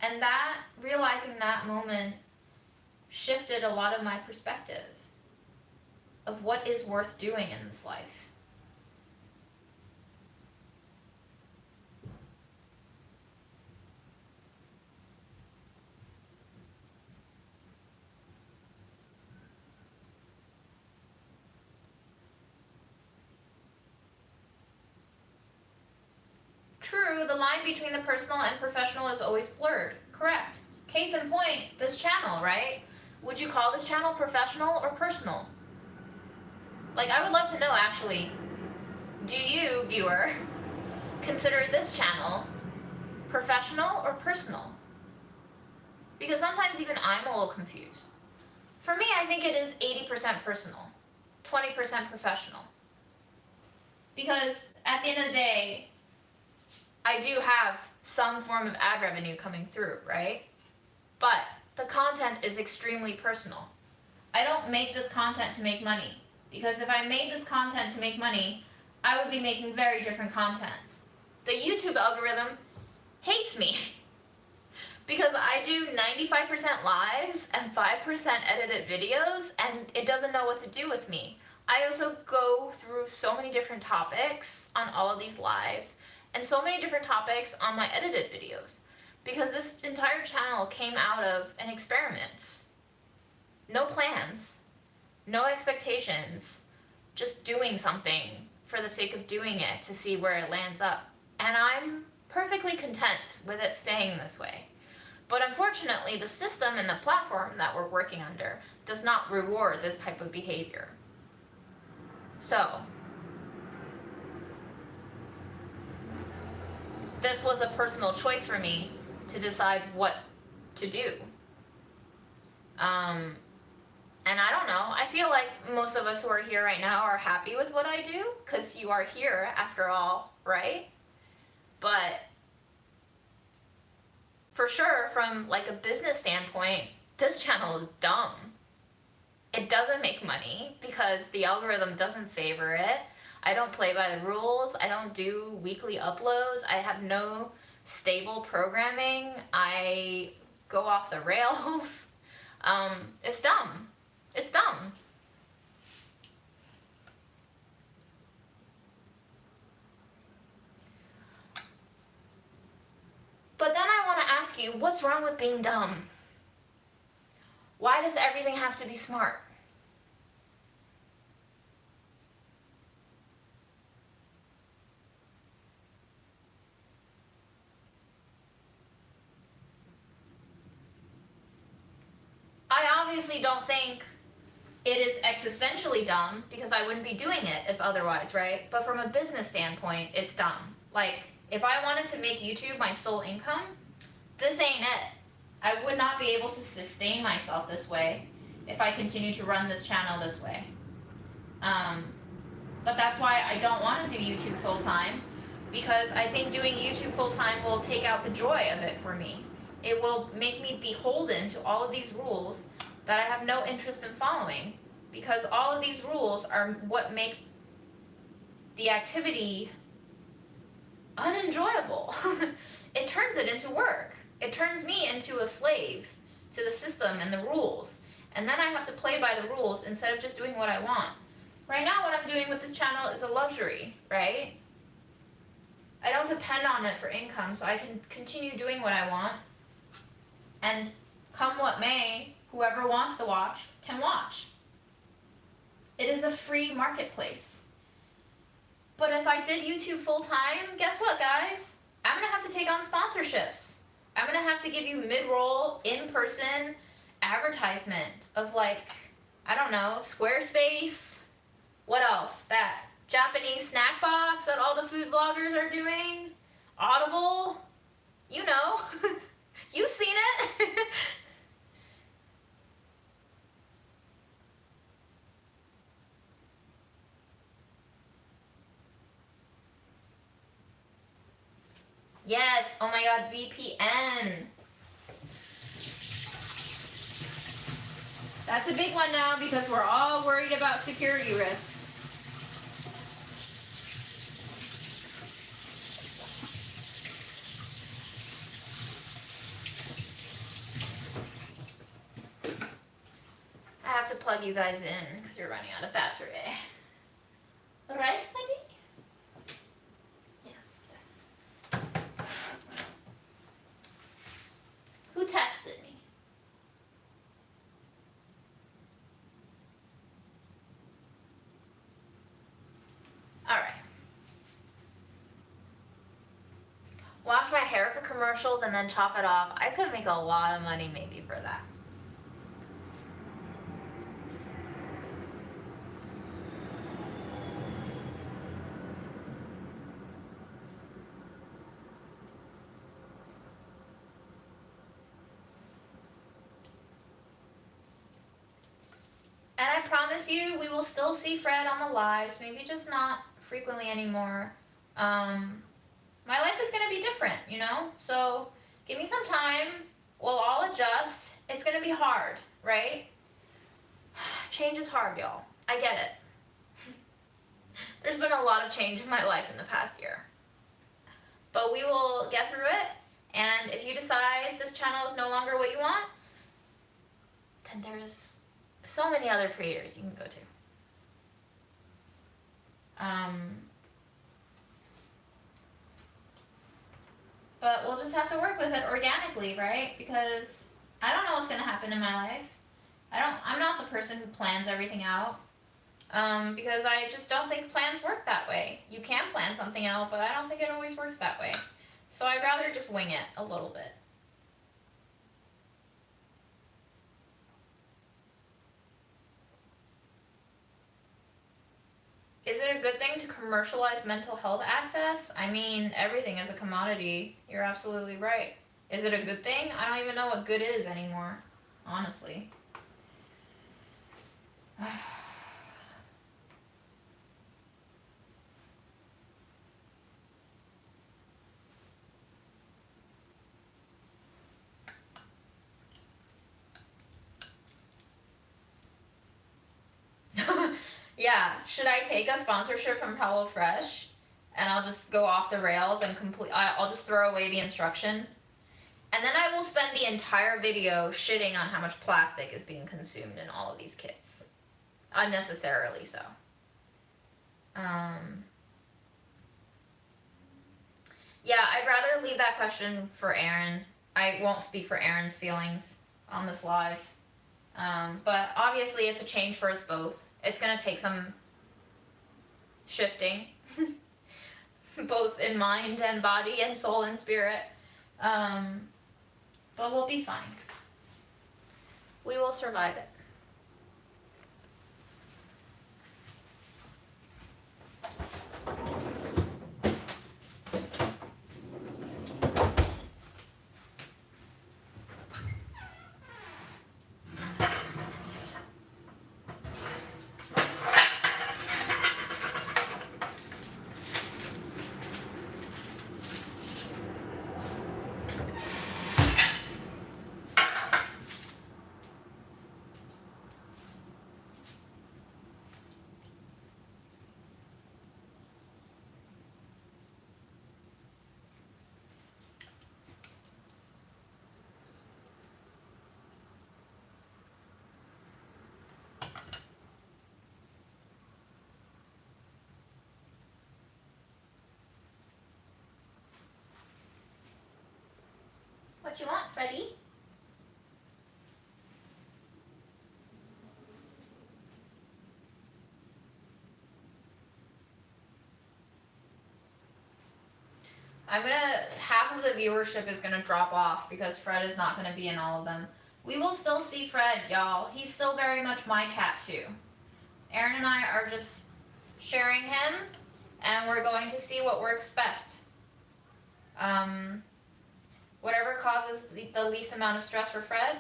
And that, realizing that moment shifted a lot of my perspective of what is worth doing in this life. True, the line between the personal and professional is always blurred. Correct. Case in point, this channel, right? Would you call this channel professional or personal? Like, I would love to know, actually, do you, viewer, consider this channel professional or personal? Because sometimes even I'm a little confused. For me, I think it is 80% personal, 20% professional. Because at the end of the day, I do have some form of ad revenue coming through, right? But the content is extremely personal. I don't make this content to make money, because if I made this content to make money, I would be making very different content. The YouTube algorithm hates me because I do 95% lives and 5% edited videos, and it doesn't know what to do with me. I also go through so many different topics on all of these lives, and so many different topics on my edited videos, because this entire channel came out of an experiment. No plans, no expectations, just doing something for the sake of doing it to see where it lands up. And I'm perfectly content with it staying this way. But unfortunately, the system and the platform that we're working under does not reward this type of behavior. So, this was a personal choice for me to decide what to do. And I don't know, I feel like most of us who are here right now are happy with what I do, because you are here after all, right? But for sure, from like a business standpoint, this channel is dumb. It doesn't make money because the algorithm doesn't favor it. I don't play by the rules. I don't do weekly uploads. I have no stable programming. I go off the rails. It's dumb. It's dumb. But then I want to ask you, what's wrong with being dumb? Why does everything have to be smart? I obviously don't think it is existentially dumb, because I wouldn't be doing it if otherwise, right? But from a business standpoint, it's dumb. Like, if I wanted to make YouTube my sole income, this ain't it. I would not be able to sustain myself this way if I continue to run this channel this way. But that's why I don't want to do YouTube full time, because I think doing YouTube full time will take out the joy of it for me. It will make me beholden to all of these rules that I have no interest in following, because all of these rules are what make the activity unenjoyable. It turns it into work. It turns me into a slave to the system and the rules. And then I have to play by the rules instead of just doing what I want. Right now, what I'm doing with this channel is a luxury, right? I don't depend on it for income, so I can continue doing what I want. And come what may, whoever wants to watch can watch. It is a free marketplace. But if I did YouTube full time, guess what, guys? I'm gonna have to take on sponsorships. I'm gonna have to give you mid-roll, in-person advertisement of, like, I don't know, Squarespace. What else? That Japanese snack box that all the food vloggers are doing. Audible. You know. You've seen it. Yes. Oh my god, VPN. That's a big one now, because we're all worried about security risks. I have to plug you guys in because you're running out of battery. Right, Freddy? Yes. Who texted me? Alright. Wash my hair for commercials and then chop it off. I could make a lot of money maybe for that. And I promise you, we will still see Fred on the lives, maybe just not frequently anymore. My life is gonna be different, you know? So give me some time, we'll all adjust. It's gonna be hard, right? Change is hard, y'all. I get it. There's been a lot of change in my life in the past year. But we will get through it, and if you decide this channel is no longer what you want, then there's so many other creators you can go to. But we'll just have to work with it organically, right? Because I don't know what's gonna happen in my life. I'm not the person who plans everything out. Because I just don't think plans work that way. You can plan something out, but I don't think it always works that way. So I'd rather just wing it a little bit. Is it a good thing to commercialize mental health access? I mean, everything is a commodity. You're absolutely right. Is it a good thing? I don't even know what good is anymore, honestly. Yeah, should I take a sponsorship from HelloFresh and I'll just go off the rails and I'll just throw away the instruction? And then I will spend the entire video shitting on how much plastic is being consumed in all of these kits. Unnecessarily so. Yeah, I'd rather leave that question for Aaron. I won't speak for Aaron's feelings on this live. But obviously it's a change for us both. It's going to take some shifting, both in mind and body and soul and spirit. But we'll be fine. We will survive it. What you want, Freddie? Half of the viewership is gonna drop off because Fred is not gonna be in all of them. We will still see Fred, y'all. He's still very much my cat too. Aaron and I are just sharing him, and we're going to see what works best. Whatever causes the least amount of stress for Fred,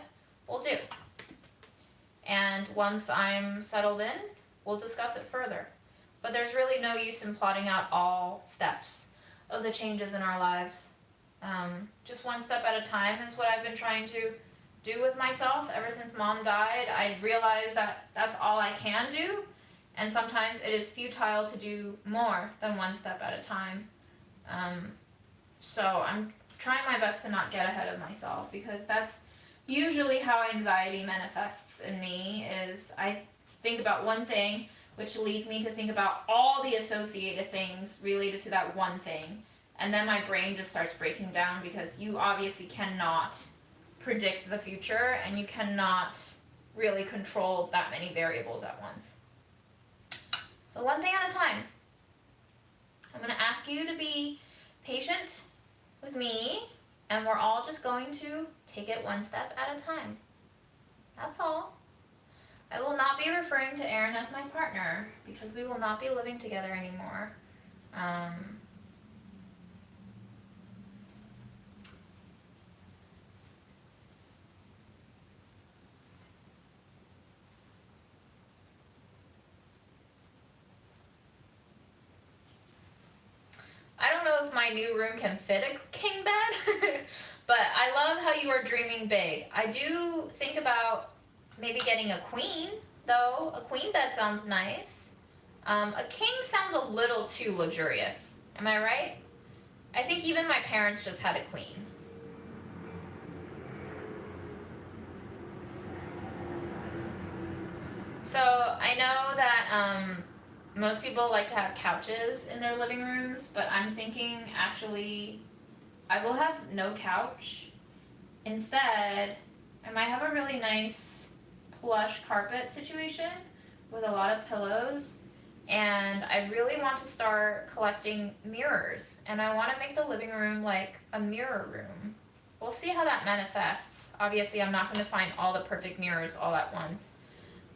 we'll do. And once I'm settled in, we'll discuss it further. But there's really no use in plotting out all steps of the changes in our lives. Just one step at a time is what I've been trying to do with myself ever since Mom died. I realized that that's all I can do, and sometimes it is futile to do more than one step at a time. So I'm trying my best to not get ahead of myself, because that's usually how anxiety manifests in me. Is I think about one thing, which leads me to think about all the associated things related to that one thing, and then my brain just starts breaking down, because you obviously cannot predict the future, and you cannot really control that many variables at once. So one thing at a time. I'm going to ask you to be patient with me, and we're all just going to take it one step at a time. That's all. I will not be referring to Aaron as my partner, because we will not be living together anymore. I don't know if my new room can fit a king bed, but I love how you are dreaming big. I do think about maybe getting a queen, though. A queen bed sounds nice. A king sounds a little too luxurious. Am I right? I think even my parents just had a queen. So I know that most people like to have couches in their living rooms, but I'm thinking actually I will have no couch. Instead, I might have a really nice plush carpet situation with a lot of pillows, and I really want to start collecting mirrors, and I want to make the living room like a mirror room. We'll see how that manifests. Obviously, I'm not going to find all the perfect mirrors all at once,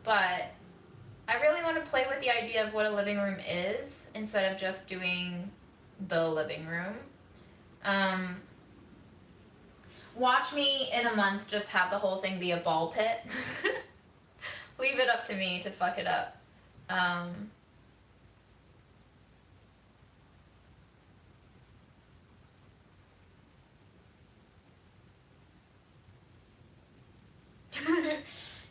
but I really want to play with the idea of what a living room is instead of just doing the living room. Watch me in a month just have the whole thing be a ball pit. Leave it up to me to fuck it up.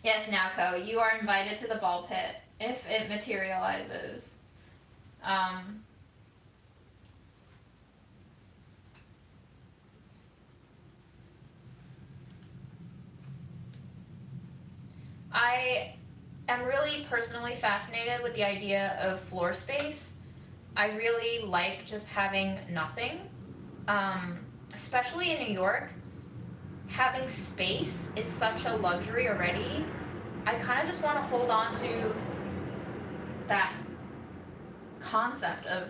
Yes, Naoko, you are invited to the ball pit if it materializes. I am really personally fascinated with the idea of floor space. I really like just having nothing, especially in New York. Having space is such a luxury already. I kind of just want to hold on to that concept of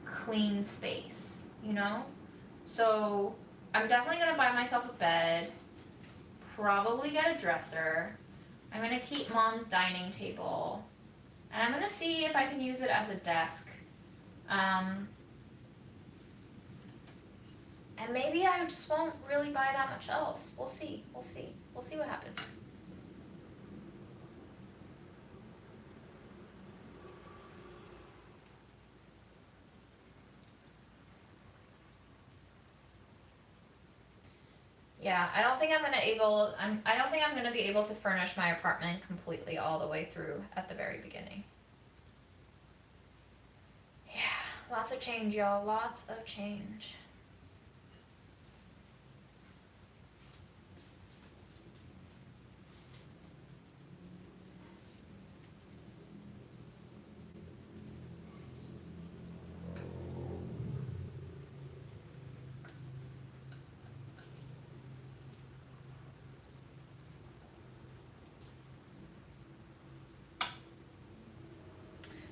clean space, you know? So I'm definitely going to buy myself a bed, probably get a dresser. I'm gonna keep Mom's dining table. And I'm gonna see if I can use it as a desk. And maybe I just won't really buy that much else. We'll see. We'll see. We'll see what happens. Yeah, I don't think I'm gonna be able to furnish my apartment completely all the way through at the very beginning. Yeah, lots of change, y'all. Lots of change.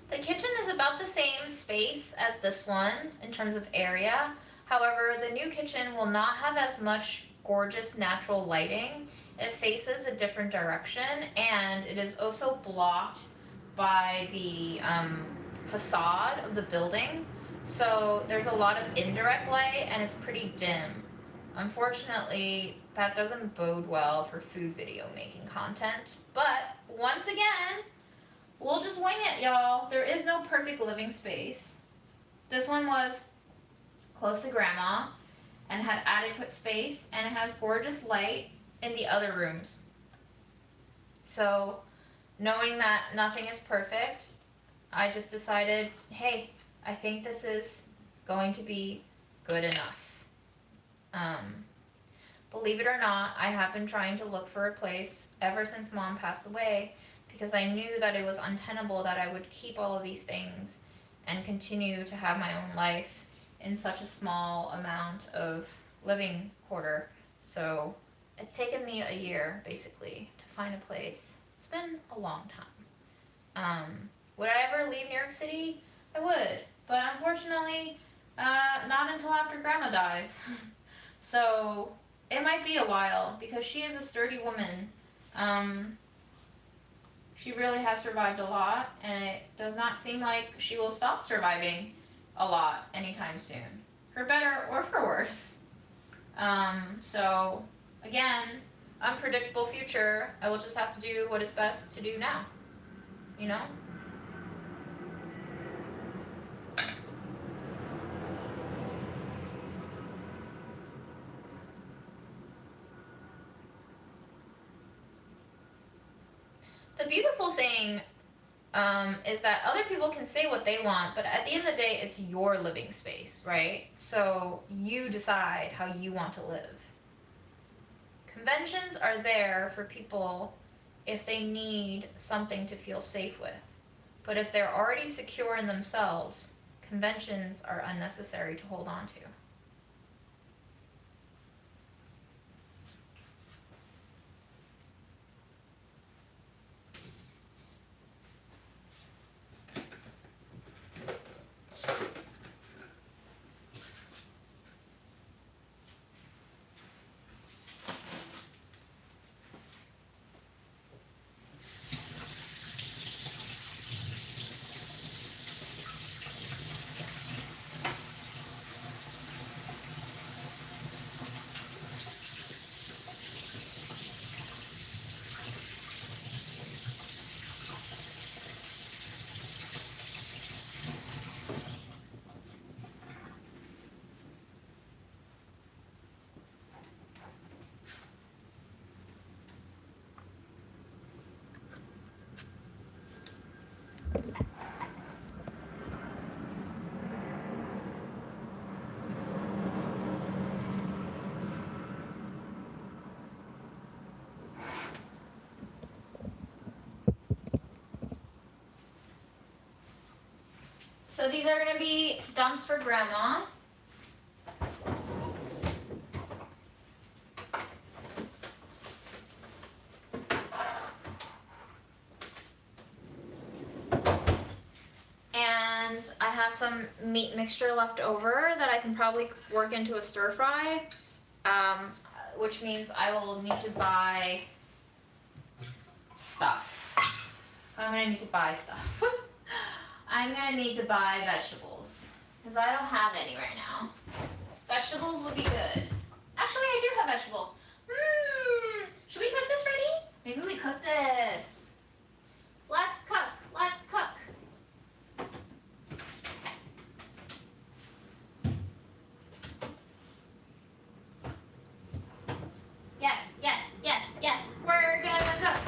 The kitchen is about the same space as this one in terms of area. However, the new kitchen will not have as much gorgeous natural lighting. It faces a different direction, and it is also blocked by the facade of the building. So there's a lot of indirect light and it's pretty dim. Unfortunately, that doesn't bode well for food video making content. But once again, we'll just wing it, y'all. There is no perfect living space. This one was close to grandma and had adequate space, and it has gorgeous light in the other rooms. So, knowing that nothing is perfect, I just decided, hey, I think this is going to be good enough. Believe it or not, I have been trying to look for a place ever since Mom passed away, because I knew that it was untenable that I would keep all of these things and continue to have my own life in such a small amount of living quarter. So it's taken me a year, basically, to find a place. It's been a long time. Would I ever leave New York City? I would, but unfortunately, not until after Grandma dies. So it might be a while, because she is a sturdy woman. She really has survived a lot, and it does not seem like she will stop surviving a lot anytime soon, for better or for worse. So again, unpredictable future. I will just have to do what is best to do now, you know? The beautiful thing is that other people can say what they want, but at the end of the day, it's your living space, right? So you decide how you want to live. Conventions are there for people if they need something to feel safe with. But if they're already secure in themselves, conventions are unnecessary to hold on to. So these are going to be dumps for Grandma. And I have some meat mixture left over that I can probably work into a stir fry. which means I will need to buy stuff. I'm gonna need to buy stuff. I'm gonna need to buy vegetables, because I don't have any right now. Vegetables would be good. Actually, I do have vegetables. Should we cook this ready? Maybe we cook this. Let's cook. Let's cook. Yes, yes, yes, yes. We're gonna cook.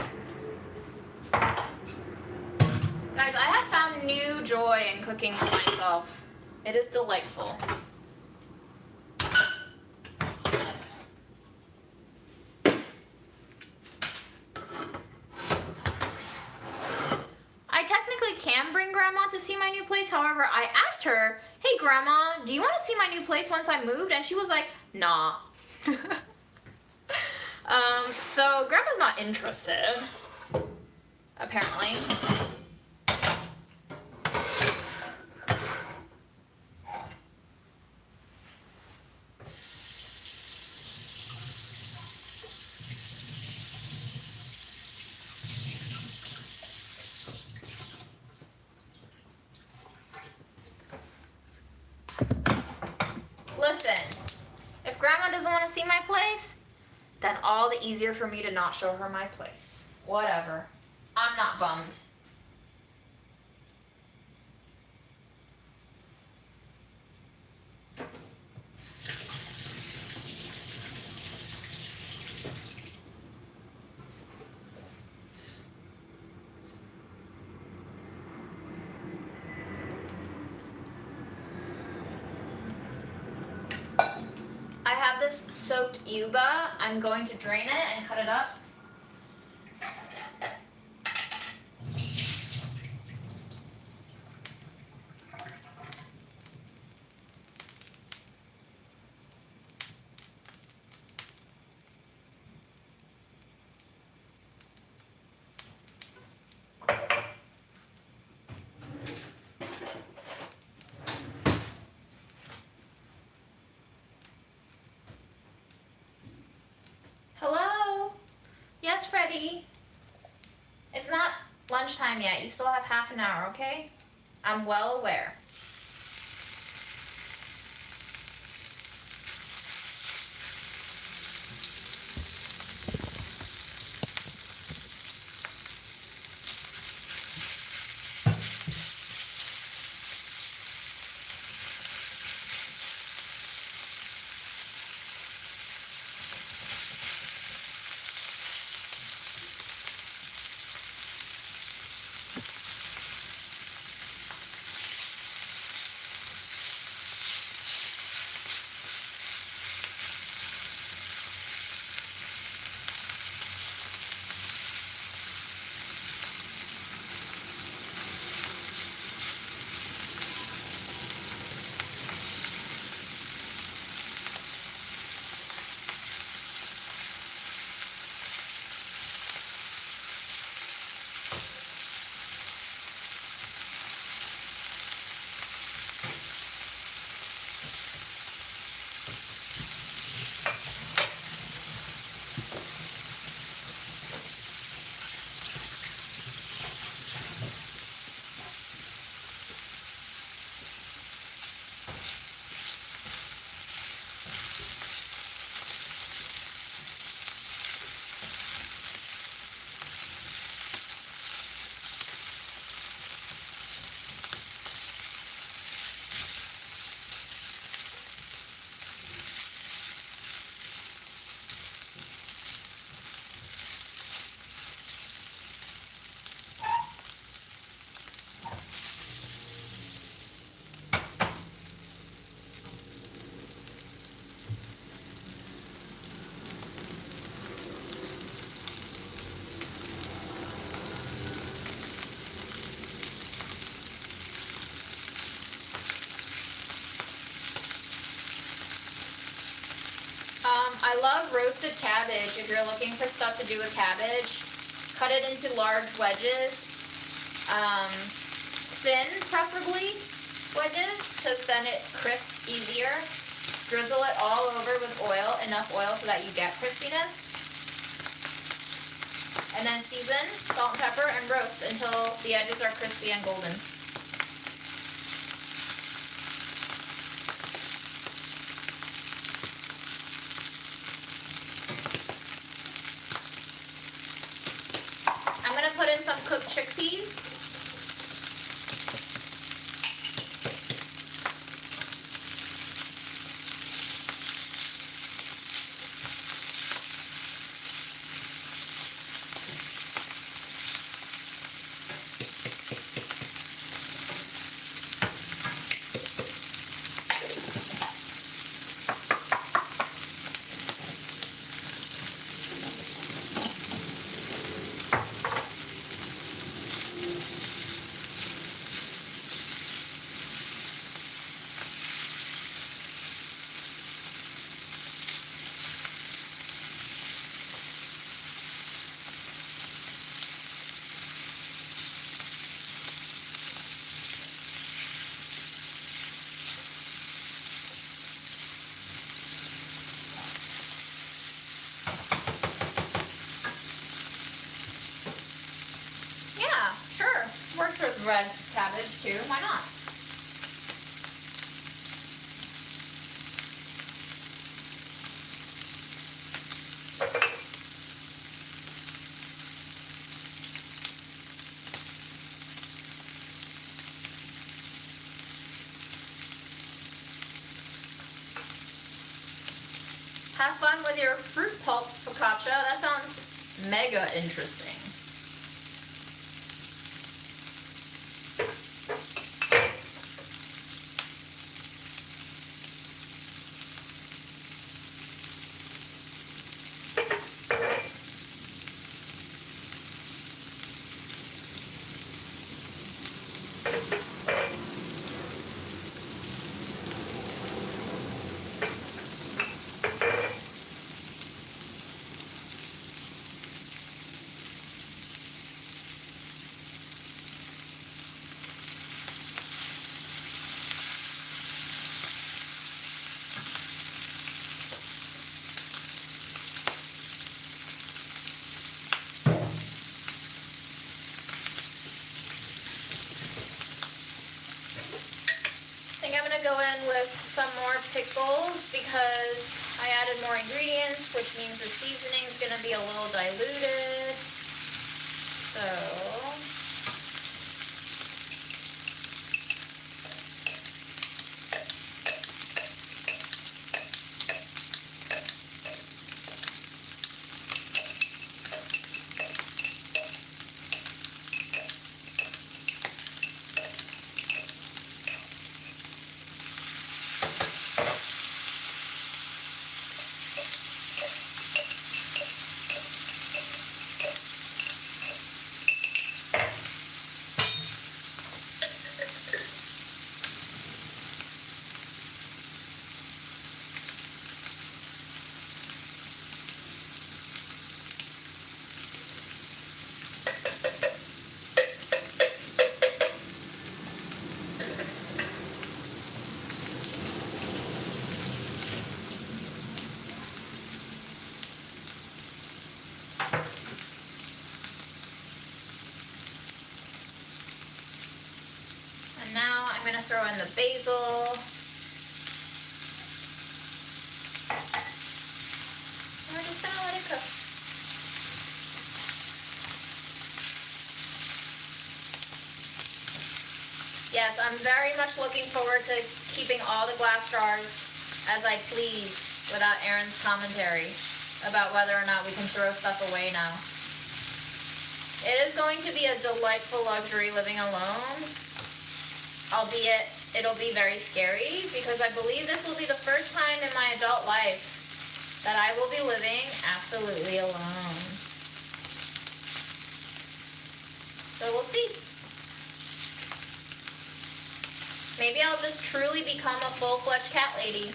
Guys, I have found new joy in cooking for myself. It is delightful. I technically can bring Grandma to see my new place. However, I asked her, hey Grandma, do you want to see my new place once I moved? And she was like, nah. So Grandma's not interested, apparently. Listen, if Grandma doesn't want to see my place, then all the easier for me to not show her my place. Whatever. I'm not bummed. I have this soaked yuba. I'm going to drain it and cut it up. Hello? Yes, Freddie? It's not lunchtime yet. You still have half an hour, okay? I'm well aware. I love roasted cabbage. If you're looking for stuff to do with cabbage, cut it into large wedges. Thin, preferably, wedges, because then it crisps easier. Drizzle it all over with oil, enough oil so that you get crispiness. And then season, salt and pepper, and roast until the edges are crispy and golden. I'm going to put in some cooked chickpeas. Works with red cabbage too, why not? Have fun with your fruit pulp focaccia. That sounds mega interesting. I'm going to go in with some more pickles because I added more ingredients, which means the seasoning is going to be a little diluted. So now I'm going to throw in the basil. We're just going to let it cook. Yes, I'm very much looking forward to keeping all the glass jars as I please without Erin's commentary about whether or not we can throw stuff away now. It is going to be a delightful luxury living alone. Albeit, it'll be very scary because I believe this will be the first time in my adult life that I will be living absolutely alone. So we'll see. Maybe I'll just truly become a full-fledged cat lady.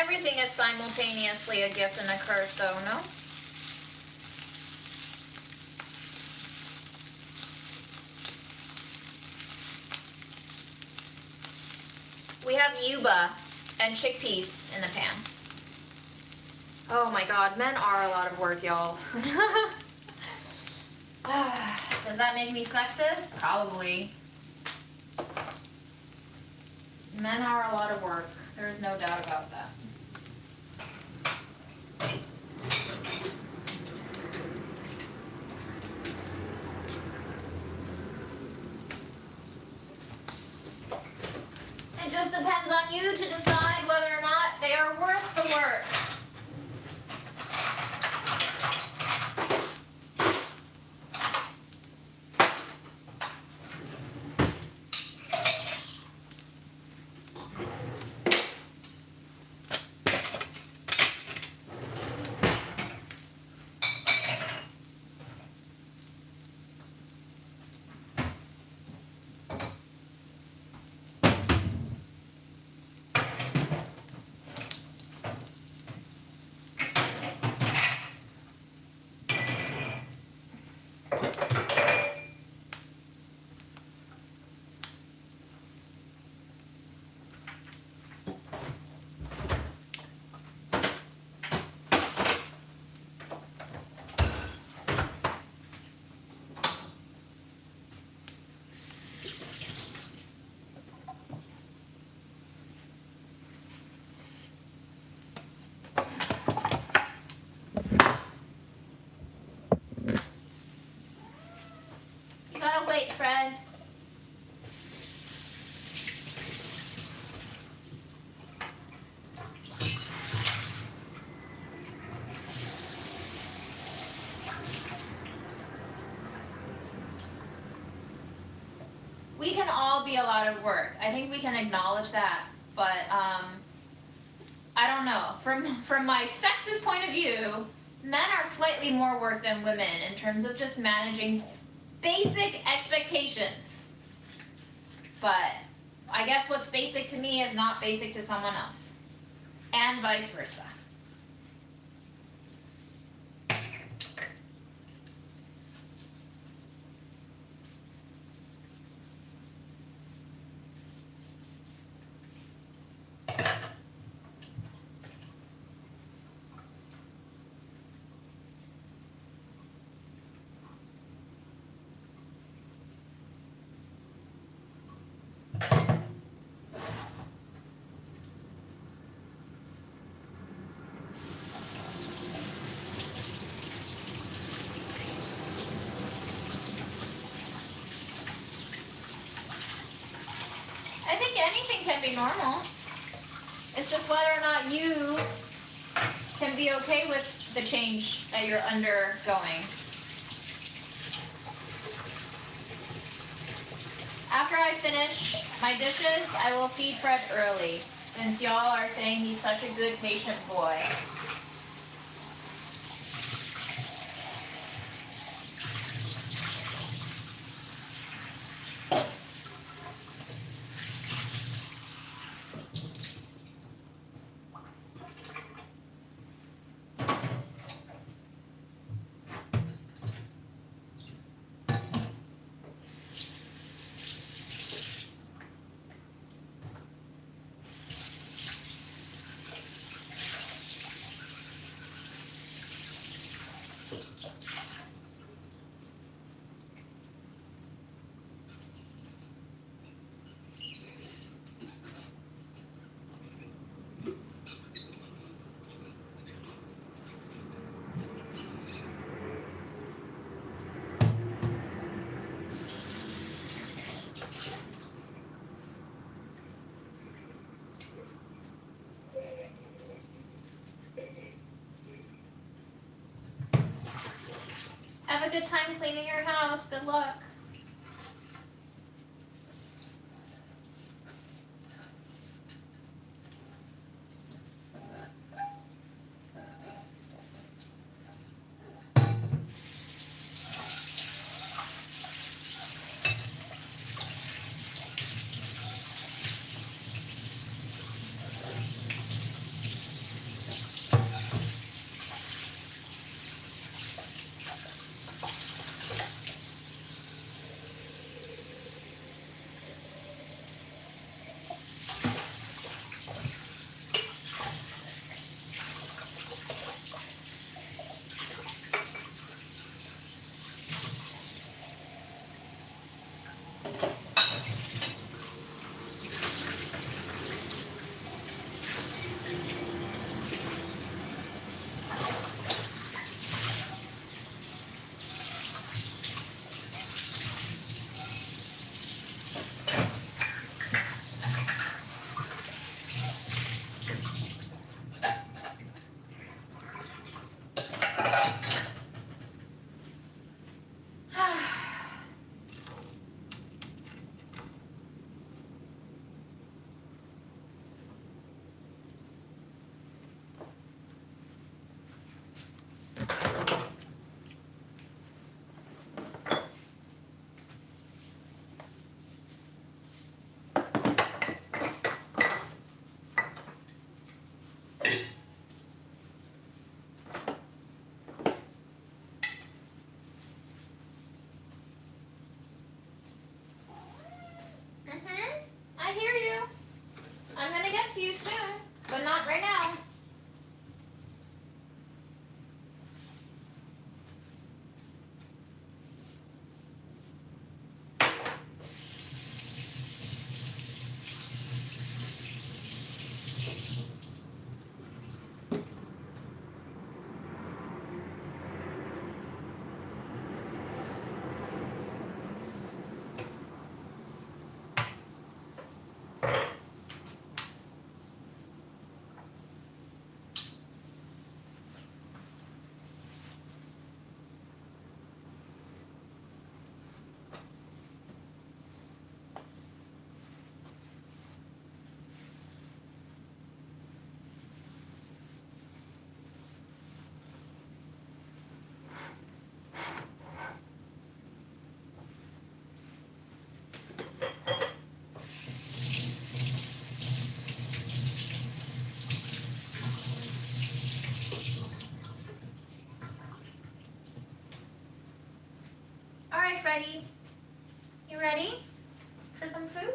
everything is simultaneously a gift and a curse, though, no? We have yuba and chickpeas in the pan. Oh my god, men are a lot of work, y'all. Does that make me sexist? Probably. Men are a lot of work. There is no doubt about that. It just depends on you to decide whether or not they are worth the work. You gotta wait, Fred. We can all be a lot of work. I think we can acknowledge that, but I don't know. From my sexist point of view, men are slightly more work than women in terms of just managing basic expectations. But I guess what's basic to me is not basic to someone else, and vice versa. I think anything can be normal. It's just whether or not you can be okay with the change that you're undergoing. After I finish my dishes, I will feed Fred early, since y'all are saying he's such a good patient boy. Have a good time cleaning your house. Good luck. I hear you. I'm gonna get to you soon, but not right now. All right, Freddie. You ready for some food?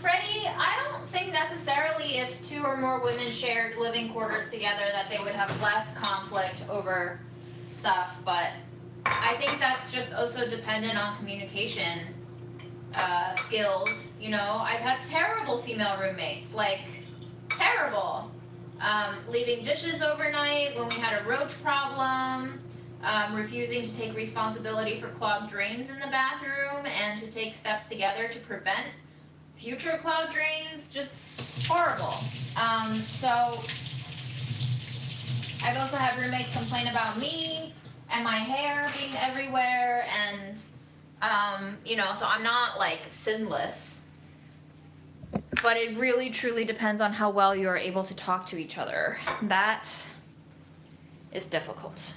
Freddie, I don't think necessarily if two or more women shared living quarters together that they would have less conflict over stuff, but I think that's just also dependent on communication skills. You know, I've had terrible female roommates, like terrible. Leaving dishes overnight when we had a roach problem, refusing to take responsibility for clogged drains in the bathroom and to take steps together to prevent future clogged drains, just horrible. So I've also had roommates complain about me and my hair being everywhere, and you know, so I'm not like sinless, but it really truly depends on how well you're able to talk to each other. That is difficult.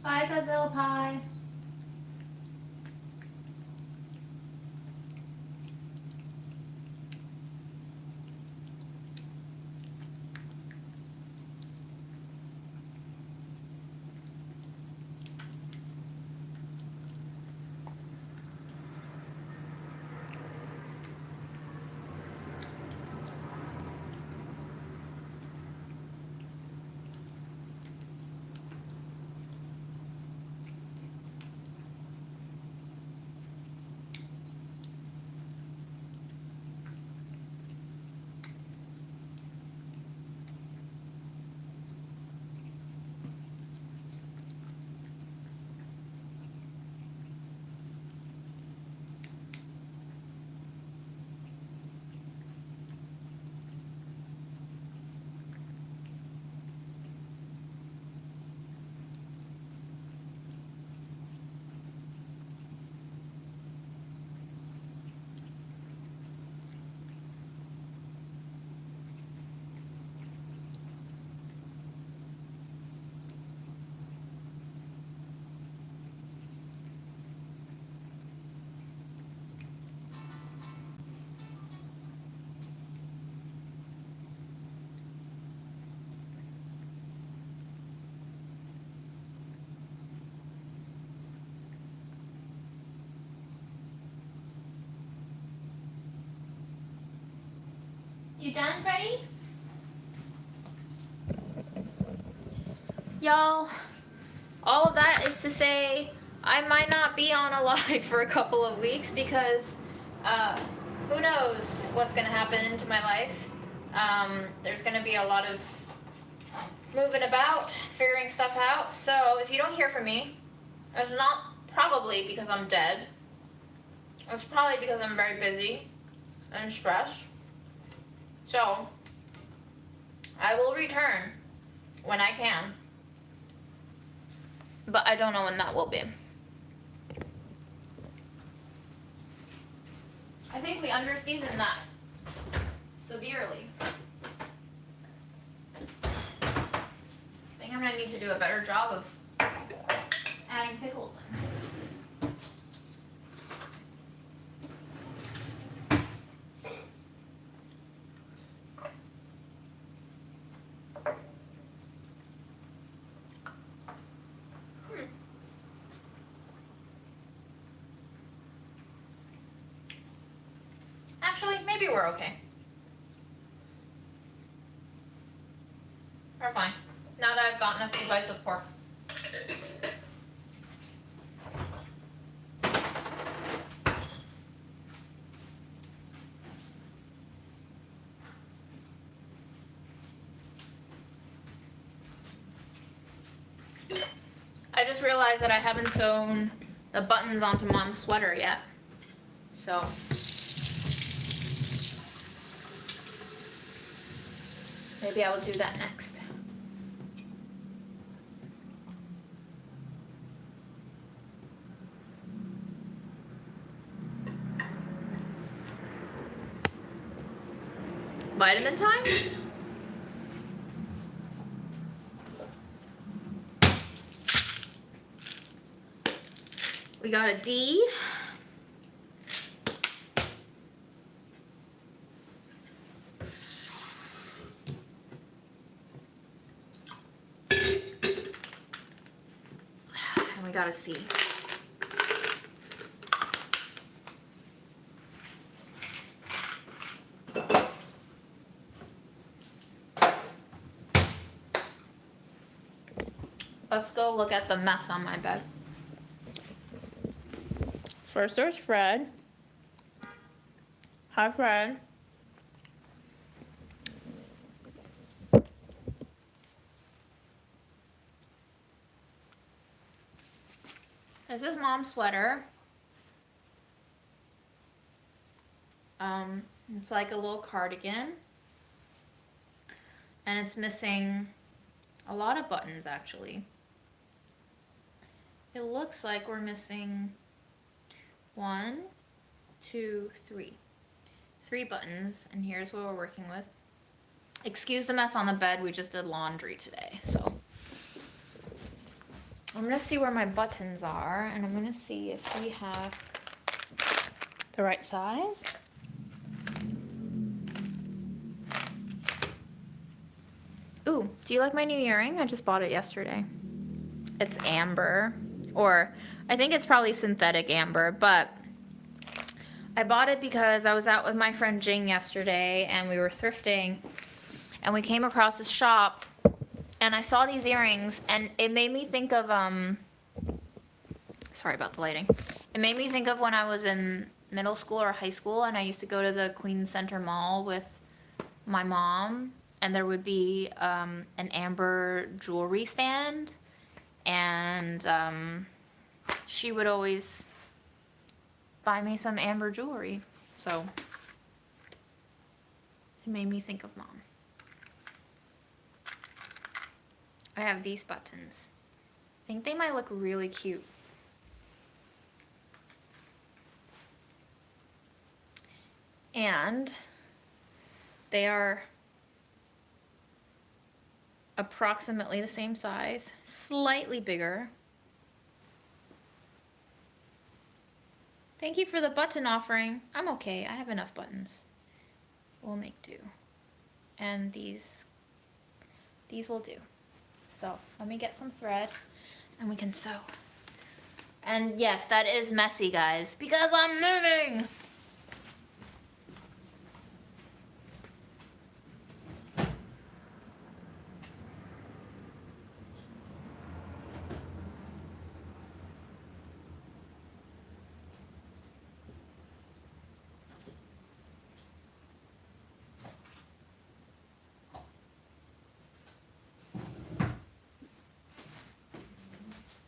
Bye, Godzilla Pie. You done, Freddie? Y'all, all of that is to say I might not be on a live for a couple of weeks because who knows what's going to happen to my life. There's going to be a lot of moving about, figuring stuff out. So if you don't hear from me, it's not probably because I'm dead. It's probably because I'm very busy and stressed. So I will return when I can. But I don't know when that will be. I think we underseasoned that severely. I think I'm gonna need to do a better job of adding pickles in. Actually, maybe we're okay. We're fine. Now that I've gotten a few bites of pork. I just realized that I haven't sewn the buttons onto Mom's sweater yet. So maybe I will do that next. Vitamin time? We got a D. And we got a C. Let's go look at the mess on my bed. First there's Fred. Hi, Fred. This is Mom's sweater. It's like a little cardigan. And it's missing a lot of buttons, actually. It looks like we're missing 1, 2, 3. 3 buttons, and here's what we're working with. Excuse the mess on the bed, we just did laundry today, so. I'm gonna see where my buttons are, and I'm gonna see if we have the right size. Ooh, do you like my new earring? I just bought it yesterday. It's amber, or I think it's probably synthetic amber, but I bought it because I was out with my friend Jing yesterday and we were thrifting and we came across this shop and I saw these earrings and it made me think of, sorry about the lighting. It made me think of when I was in middle school or high school and I used to go to the Queens Center Mall with my mom and there would be an amber jewelry stand and she would always buy me some amber jewelry. So it made me think of mom. I have these buttons. I think they might look really cute. And they are approximately the same size, slightly bigger. Thank you for the button offering. I'm okay, I have enough buttons. We'll make do. And these will do. So let me get some thread and we can sew. And yes, that is messy, guys, because I'm moving.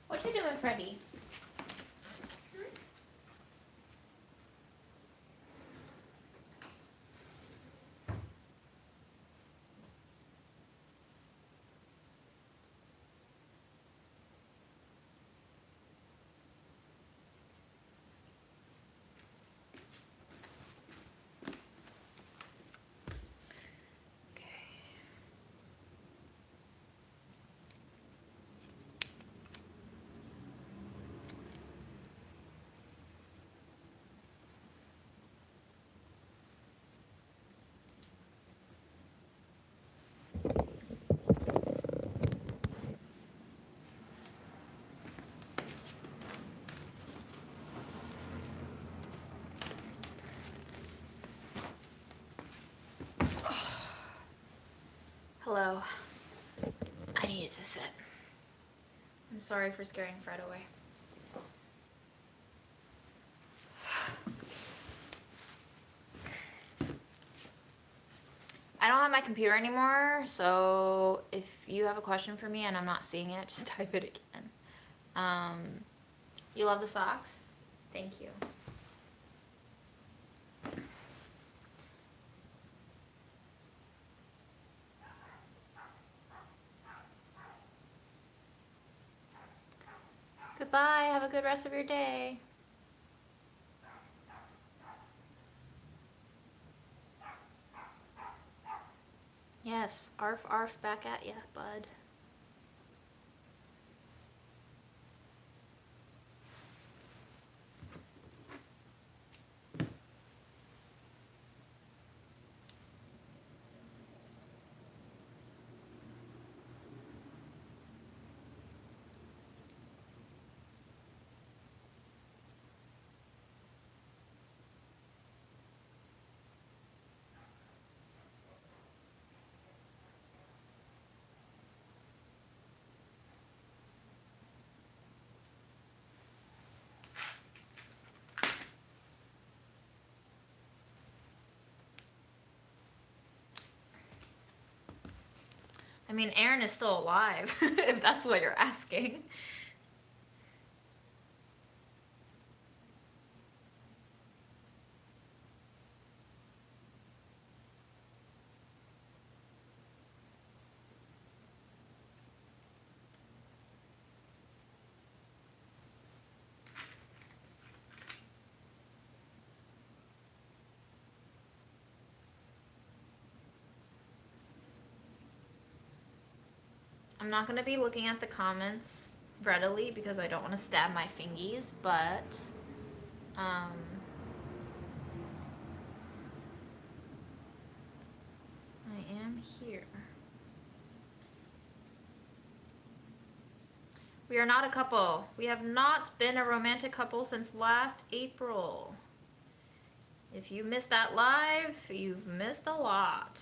What you doing, Freddie? Hello. I needed to sit. I'm sorry for scaring Fred away. I don't have my computer anymore, so if you have a question for me and I'm not seeing it, just type it again. You love the socks? Thank you. Goodbye. Have a good rest of your day. Yes, arf arf back at ya, bud. I mean, Aaron is still alive, if that's what you're asking. I'm not going to be looking at the comments readily because I don't want to stab my fingies, but I am here. We are not a couple. We have not been a romantic couple since last April. If you missed that live, you've missed a lot.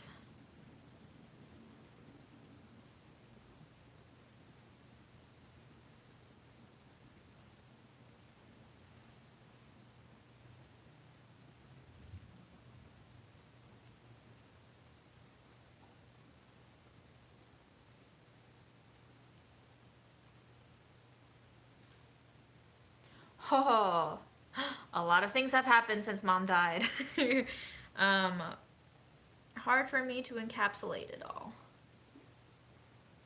Oh, a lot of things have happened since mom died. um, hard for me to encapsulate it all.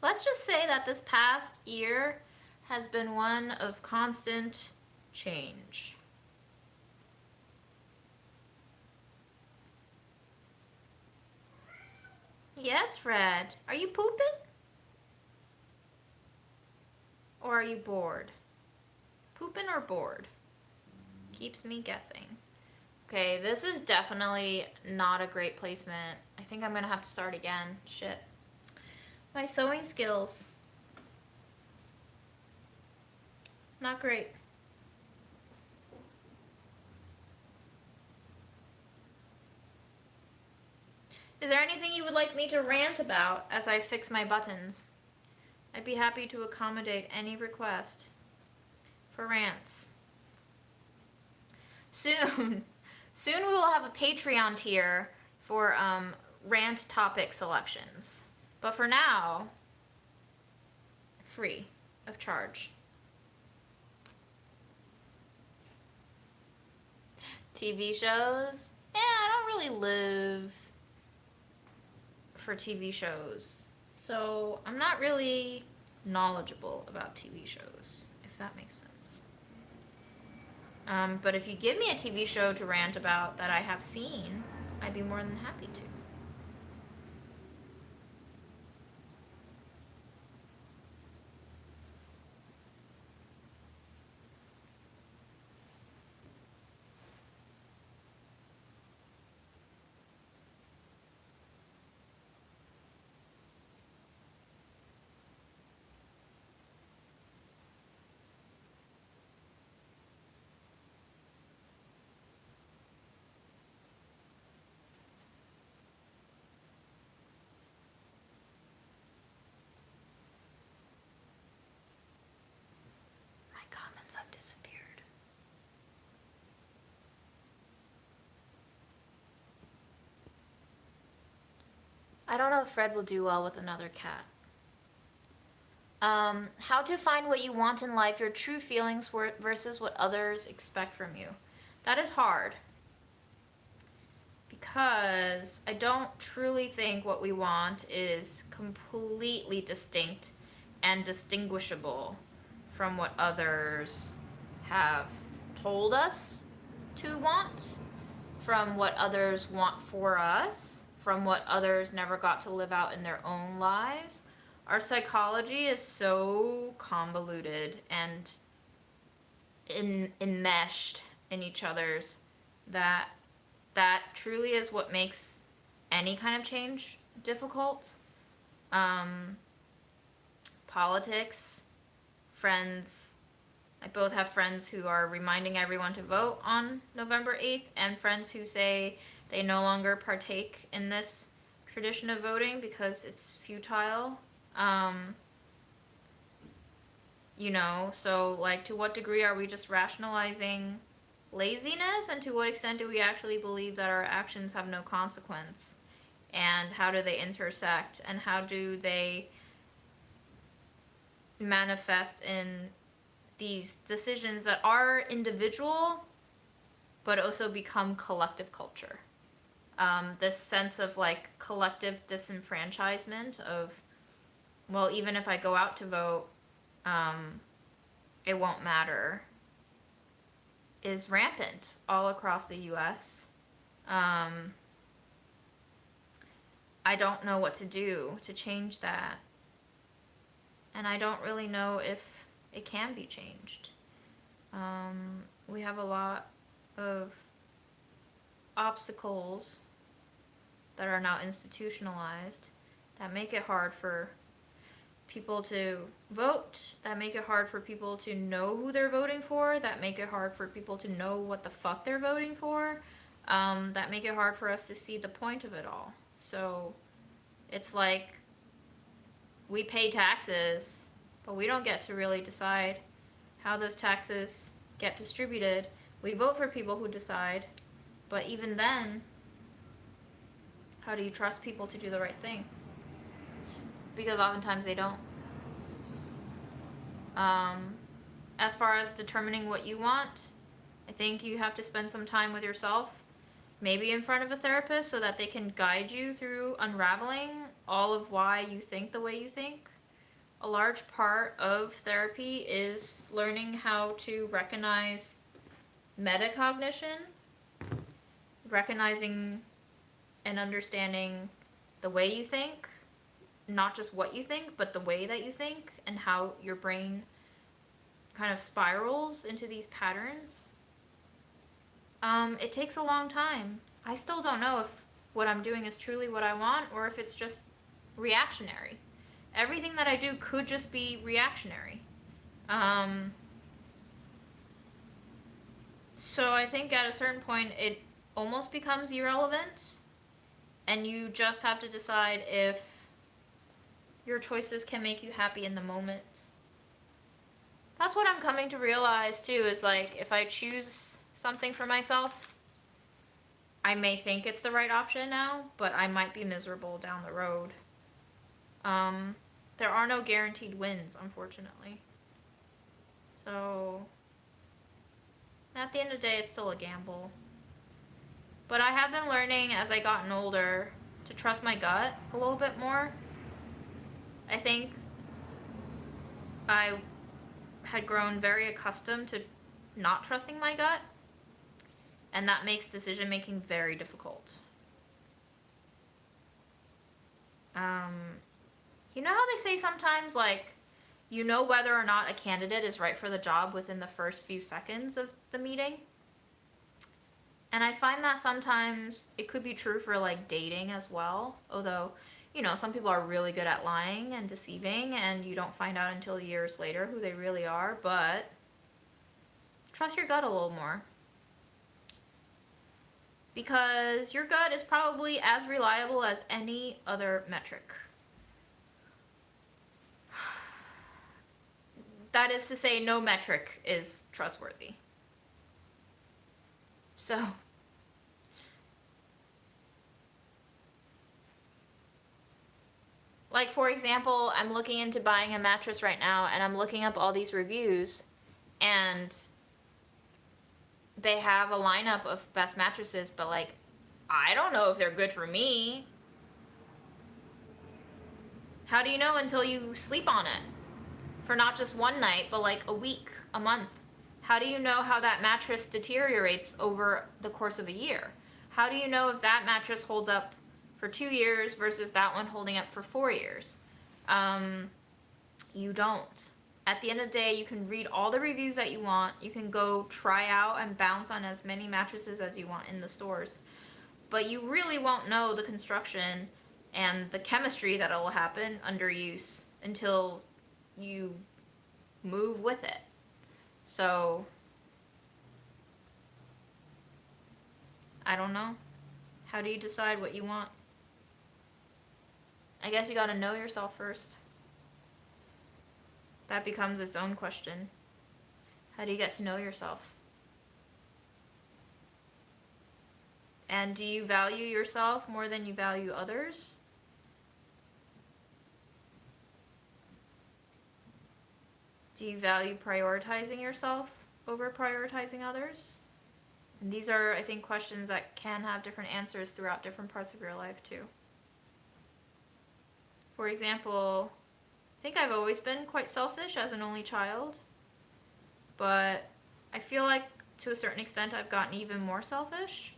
Let's just say that this past year has been one of constant change. Yes, Fred. Are you pooping? Or are you bored? Pooping or bored? Keeps me guessing. Okay, this is definitely not a great placement. I think I'm gonna have to start again. Shit. My sewing skills. Not great. Is there anything you would like me to rant about as I fix my buttons? I'd be happy to accommodate any request for rants. Soon we will have a Patreon tier for rant topic selections. But for now, free of charge. TV shows? Yeah, I don't really live for TV shows. So I'm not really knowledgeable about TV shows, if that makes sense. But if you give me a TV show to rant about that I have seen, I'd be more than happy to. Disappeared. I don't know if Fred will do well with another cat. How to find what you want in life, your true feelings versus what others expect from you. That is hard. Because I don't truly think what we want is completely distinct and distinguishable from what others have told us to want, from what others want for us, from what others never got to live out in their own lives. Our psychology is so convoluted and enmeshed in each other's that truly is what makes any kind of change difficult. Politics, friends. I both have friends who are reminding everyone to vote on November 8th and friends who say they no longer partake in this tradition of voting because it's futile. So like, to what degree are we just rationalizing laziness, and to what extent do we actually believe that our actions have no consequence? And how do they intersect, and how do they manifest in these decisions that are individual but also become collective culture? This sense of like collective disenfranchisement of, well, even if I go out to vote, it won't matter, is rampant all across the US. I don't know what to do to change that. And I don't really know if it can be changed. We have a lot of obstacles that are now institutionalized that make it hard for people to vote, that make it hard for people to know who they're voting for, that make it hard for people to know what the fuck they're voting for, that make it hard for us to see the point of it all. So it's like we pay taxes, but we don't get to really decide how those taxes get distributed. We vote for people who decide, but even then, how do you trust people to do the right thing? Because oftentimes they don't. Um, as far as determining what you want, I think you have to spend some time with yourself, maybe in front of a therapist, so that they can guide you through unraveling all of why you think the way you think. A large part of therapy is learning how to recognize metacognition, recognizing and understanding the way you think, not just what you think, but the way that you think, and how your brain kind of spirals into these patterns. It takes a long time. I still don't know if what I'm doing is truly what I want or if it's just reactionary. Everything that I do could just be reactionary. So I think at a certain point it almost becomes irrelevant, and you just have to decide if your choices can make you happy in the moment. That's what I'm coming to realize too, is like if I choose something for myself, I may think it's the right option now, but I might be miserable down the road. There are no guaranteed wins, unfortunately. So, at the end of the day, it's still a gamble. But I have been learning as I gotten older to trust my gut a little bit more. I think I had grown very accustomed to not trusting my gut, and that makes decision making very difficult. You know how they say sometimes, like, you know whether or not a candidate is right for the job within the first few seconds of the meeting? And I find that sometimes it could be true for, like, dating as well. Although, you know, some people are really good at lying and deceiving, and you don't find out until years later who they really are. But trust your gut a little more. Because your gut is probably as reliable as any other metric. That is to say, no metric is trustworthy. So, like, for example, I'm looking into buying a mattress right now, and I'm looking up all these reviews, and they have a lineup of best mattresses, but, like, I don't know if they're good for me. How do you know until you sleep on it? For not just one night, but like a week, a month. How do you know how that mattress deteriorates over the course of a year? How do you know if that mattress holds up for 2 years versus that one holding up for 4 years? You don't. At the end of the day, you can read all the reviews that you want. You can go try out and bounce on as many mattresses as you want in the stores. But you really won't know the construction and the chemistry that will happen under use until you move with it. So, I don't know. How do you decide what you want? I guess you gotta know yourself first. That becomes its own question. How do you get to know yourself? And do you value yourself more than you value others? Do you value prioritizing yourself over prioritizing others? And these are, I think, questions that can have different answers throughout different parts of your life, too. For example, I think I've always been quite selfish as an only child, but I feel like to a certain extent I've gotten even more selfish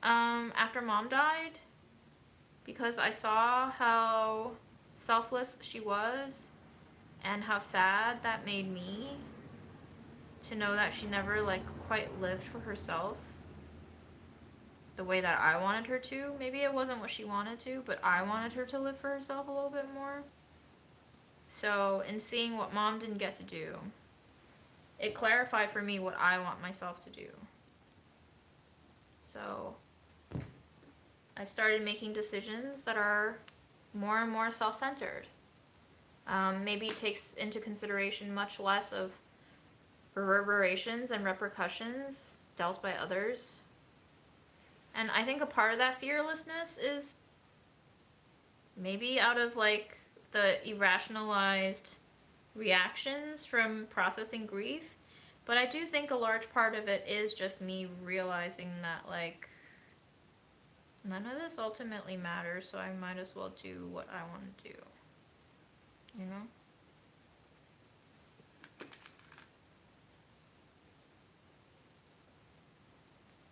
after mom died, because I saw how selfless she was, and how sad that made me to know that she never like quite lived for herself the way that I wanted her to. Maybe it wasn't what she wanted to, but I wanted her to live for herself a little bit more. So, in seeing what mom didn't get to do, it clarified for me what I want myself to do. So, I've started making decisions that are more and more self-centered. Maybe takes into consideration much less of reverberations and repercussions dealt by others. And I think a part of that fearlessness is maybe out of like the irrationalized reactions from processing grief. But I do think a large part of it is just me realizing that like none of this ultimately matters, so I might as well do what I want to do. You know?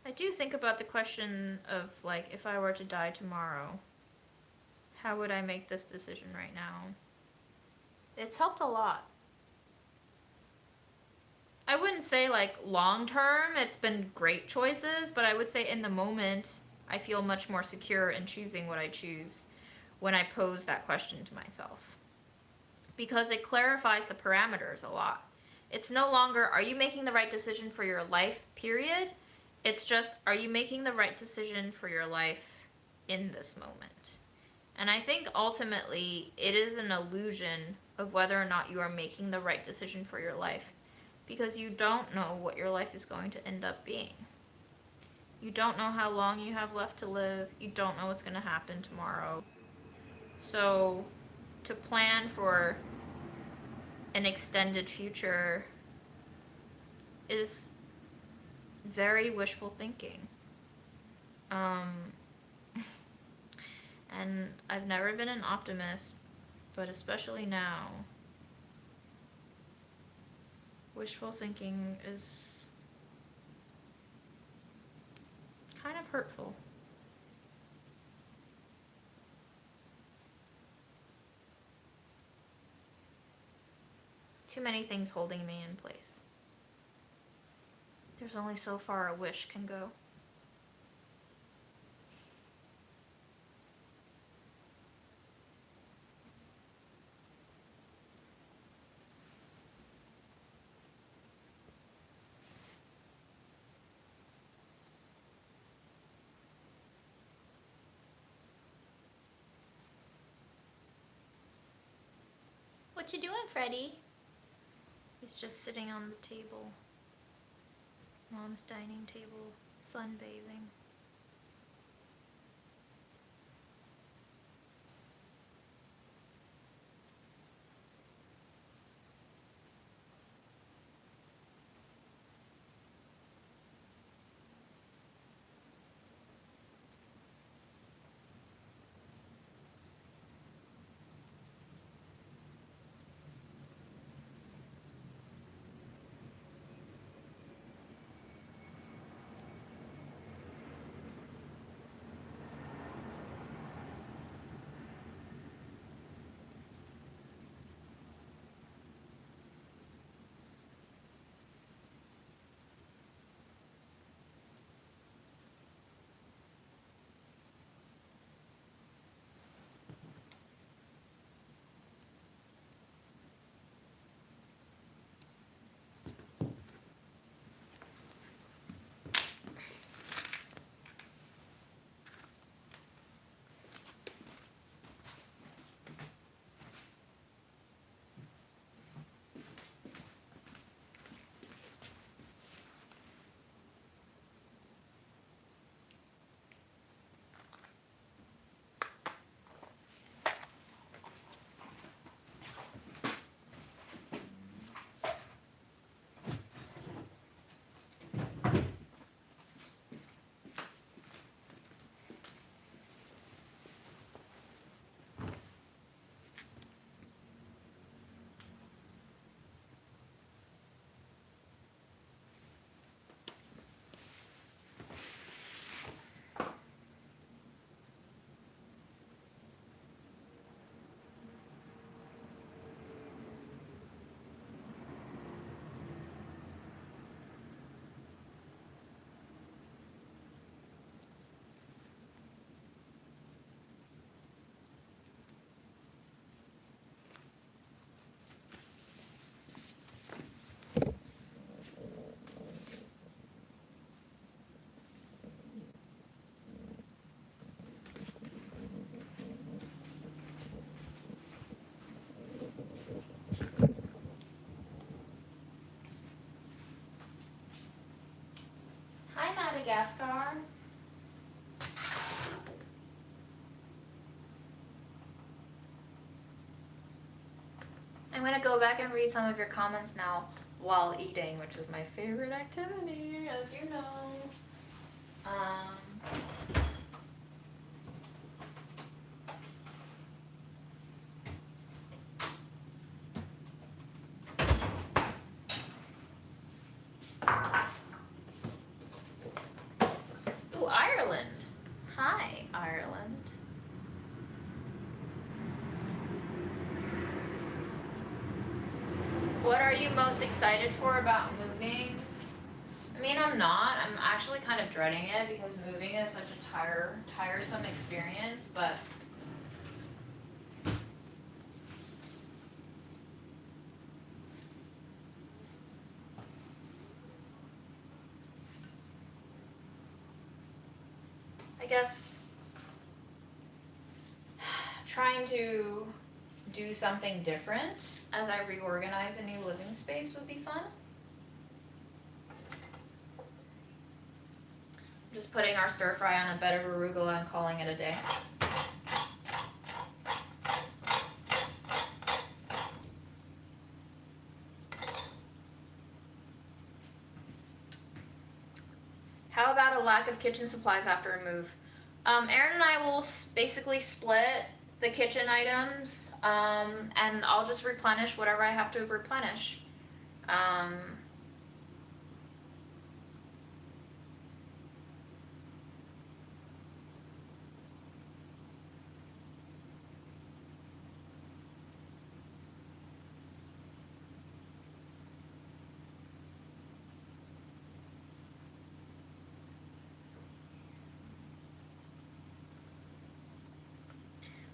I do think about the question of like if I were to die tomorrow, how would I make this decision right now? It's helped a lot. I wouldn't say like long term it's been great choices, but I would say in the moment I feel much more secure in choosing what I choose when I pose that question to myself. Because it clarifies the parameters a lot. It's no longer, are you making the right decision for your life, period? It's just, are you making the right decision for your life in this moment? And I think ultimately it is an illusion of whether or not you are making the right decision for your life because you don't know what your life is going to end up being. You don't know how long you have left to live. You don't know what's going to happen tomorrow. So, to plan for an extended future is very wishful thinking. And I've never been an optimist, but especially now, wishful thinking is kind of hurtful. Too many things holding me in place. There's only so far a wish can go. What you doing, Freddy? He's just sitting on the table. Mom's dining table, sunbathing. Madagascar. I'm gonna go back and read some of your comments now while eating, which is my favorite activity, as you know. Ooh, Ireland. Hi, Ireland. What are you most excited for about moving? I mean, I'm not. I'm actually kind of dreading it because moving is such a tiresome experience, but I guess trying to do something different as I reorganize a new living space would be fun. Just putting our stir fry on a bed of arugula and calling it a day. How about a lack of kitchen supplies after a move? Erin and I will basically split the kitchen items, and I'll just replenish whatever I have to replenish.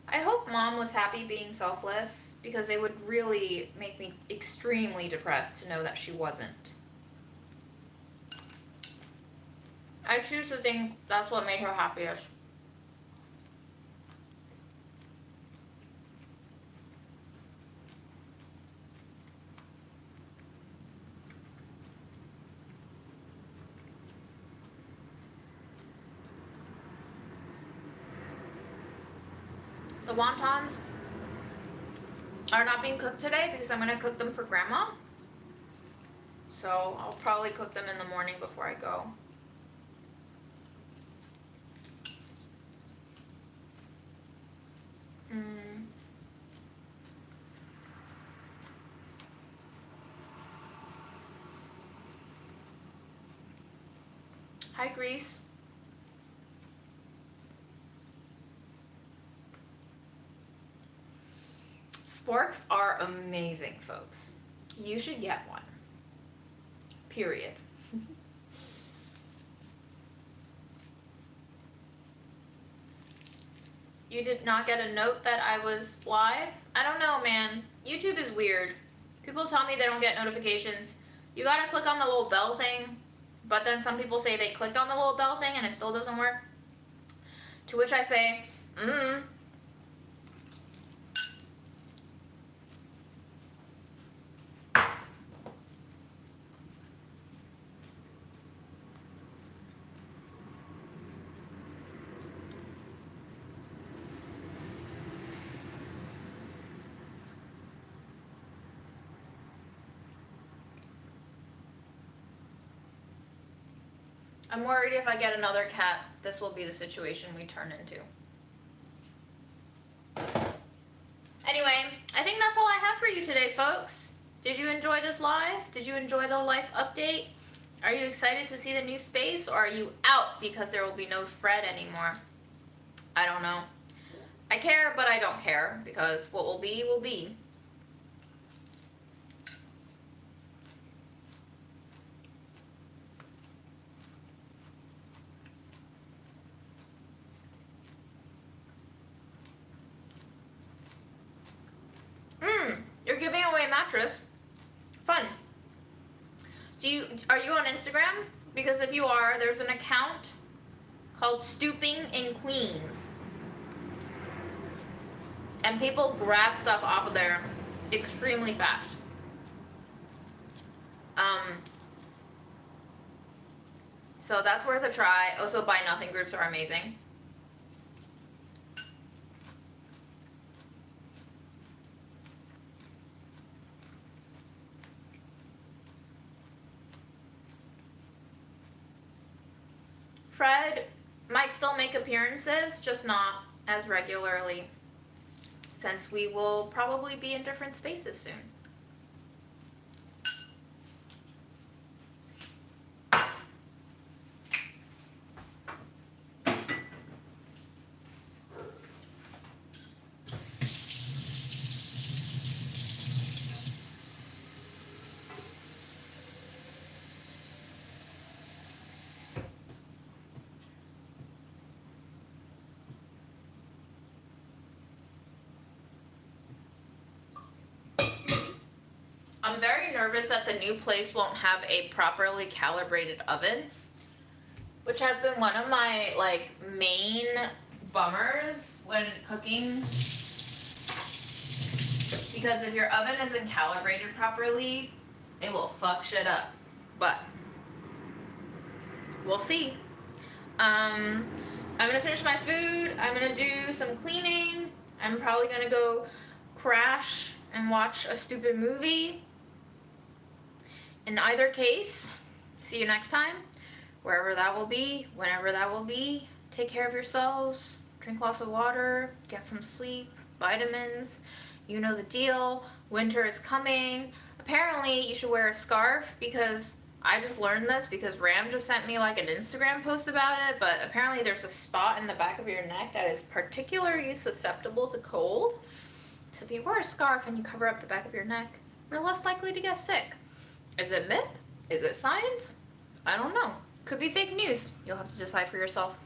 I hope Mom was happy being selfless, because it would really make me extremely depressed to know that she wasn't. I choose to think that's what made her happiest. The wontons are not being cooked today because I'm going to cook them for Grandma. So I'll probably cook them in the morning before I go. Hi, Grease. Sporks are amazing, folks. You should get one. Period. You did not get a note that I was live? I don't know, man. YouTube is weird. People tell me they don't get notifications. You gotta click on the little bell thing, but then some people say they clicked on the little bell thing and it still doesn't work. To which I say, I'm worried if I get another cat, this will be the situation we turn into. Anyway, I think that's all I have for you today, folks. Did you enjoy this live? Did you enjoy the life update? Are you excited to see the new space, or are you out because there will be no Fred anymore? I don't know. I care, but I don't care, because what will be, will be. You're giving away a mattress. Fun. Are you on Instagram? Because if you are, there's an account called Stooping in Queens. And people grab stuff off of there extremely fast. So that's worth a try. Also, buy nothing groups are amazing. Fred might still make appearances, just not as regularly, since we will probably be in different spaces soon. I'm very nervous that the new place won't have a properly calibrated oven, which has been one of my like main bummers when cooking, because if your oven isn't calibrated properly, it will fuck shit up. But we'll see. I'm gonna finish my food. I'm gonna do some cleaning. I'm probably gonna go crash and watch a stupid movie. In either case, see you next time, wherever that will be, whenever that will be. Take care of yourselves, drink lots of water, get some sleep, vitamins. You know the deal. Winter is coming. Apparently, you should wear a scarf, because I just learned this because Ram just sent me like an Instagram post about it, but apparently there's a spot in the back of your neck that is particularly susceptible to cold. So if you wear a scarf and you cover up the back of your neck, you're less likely to get sick. Is it myth? Is it science? I don't know. Could be fake news. You'll have to decide for yourself.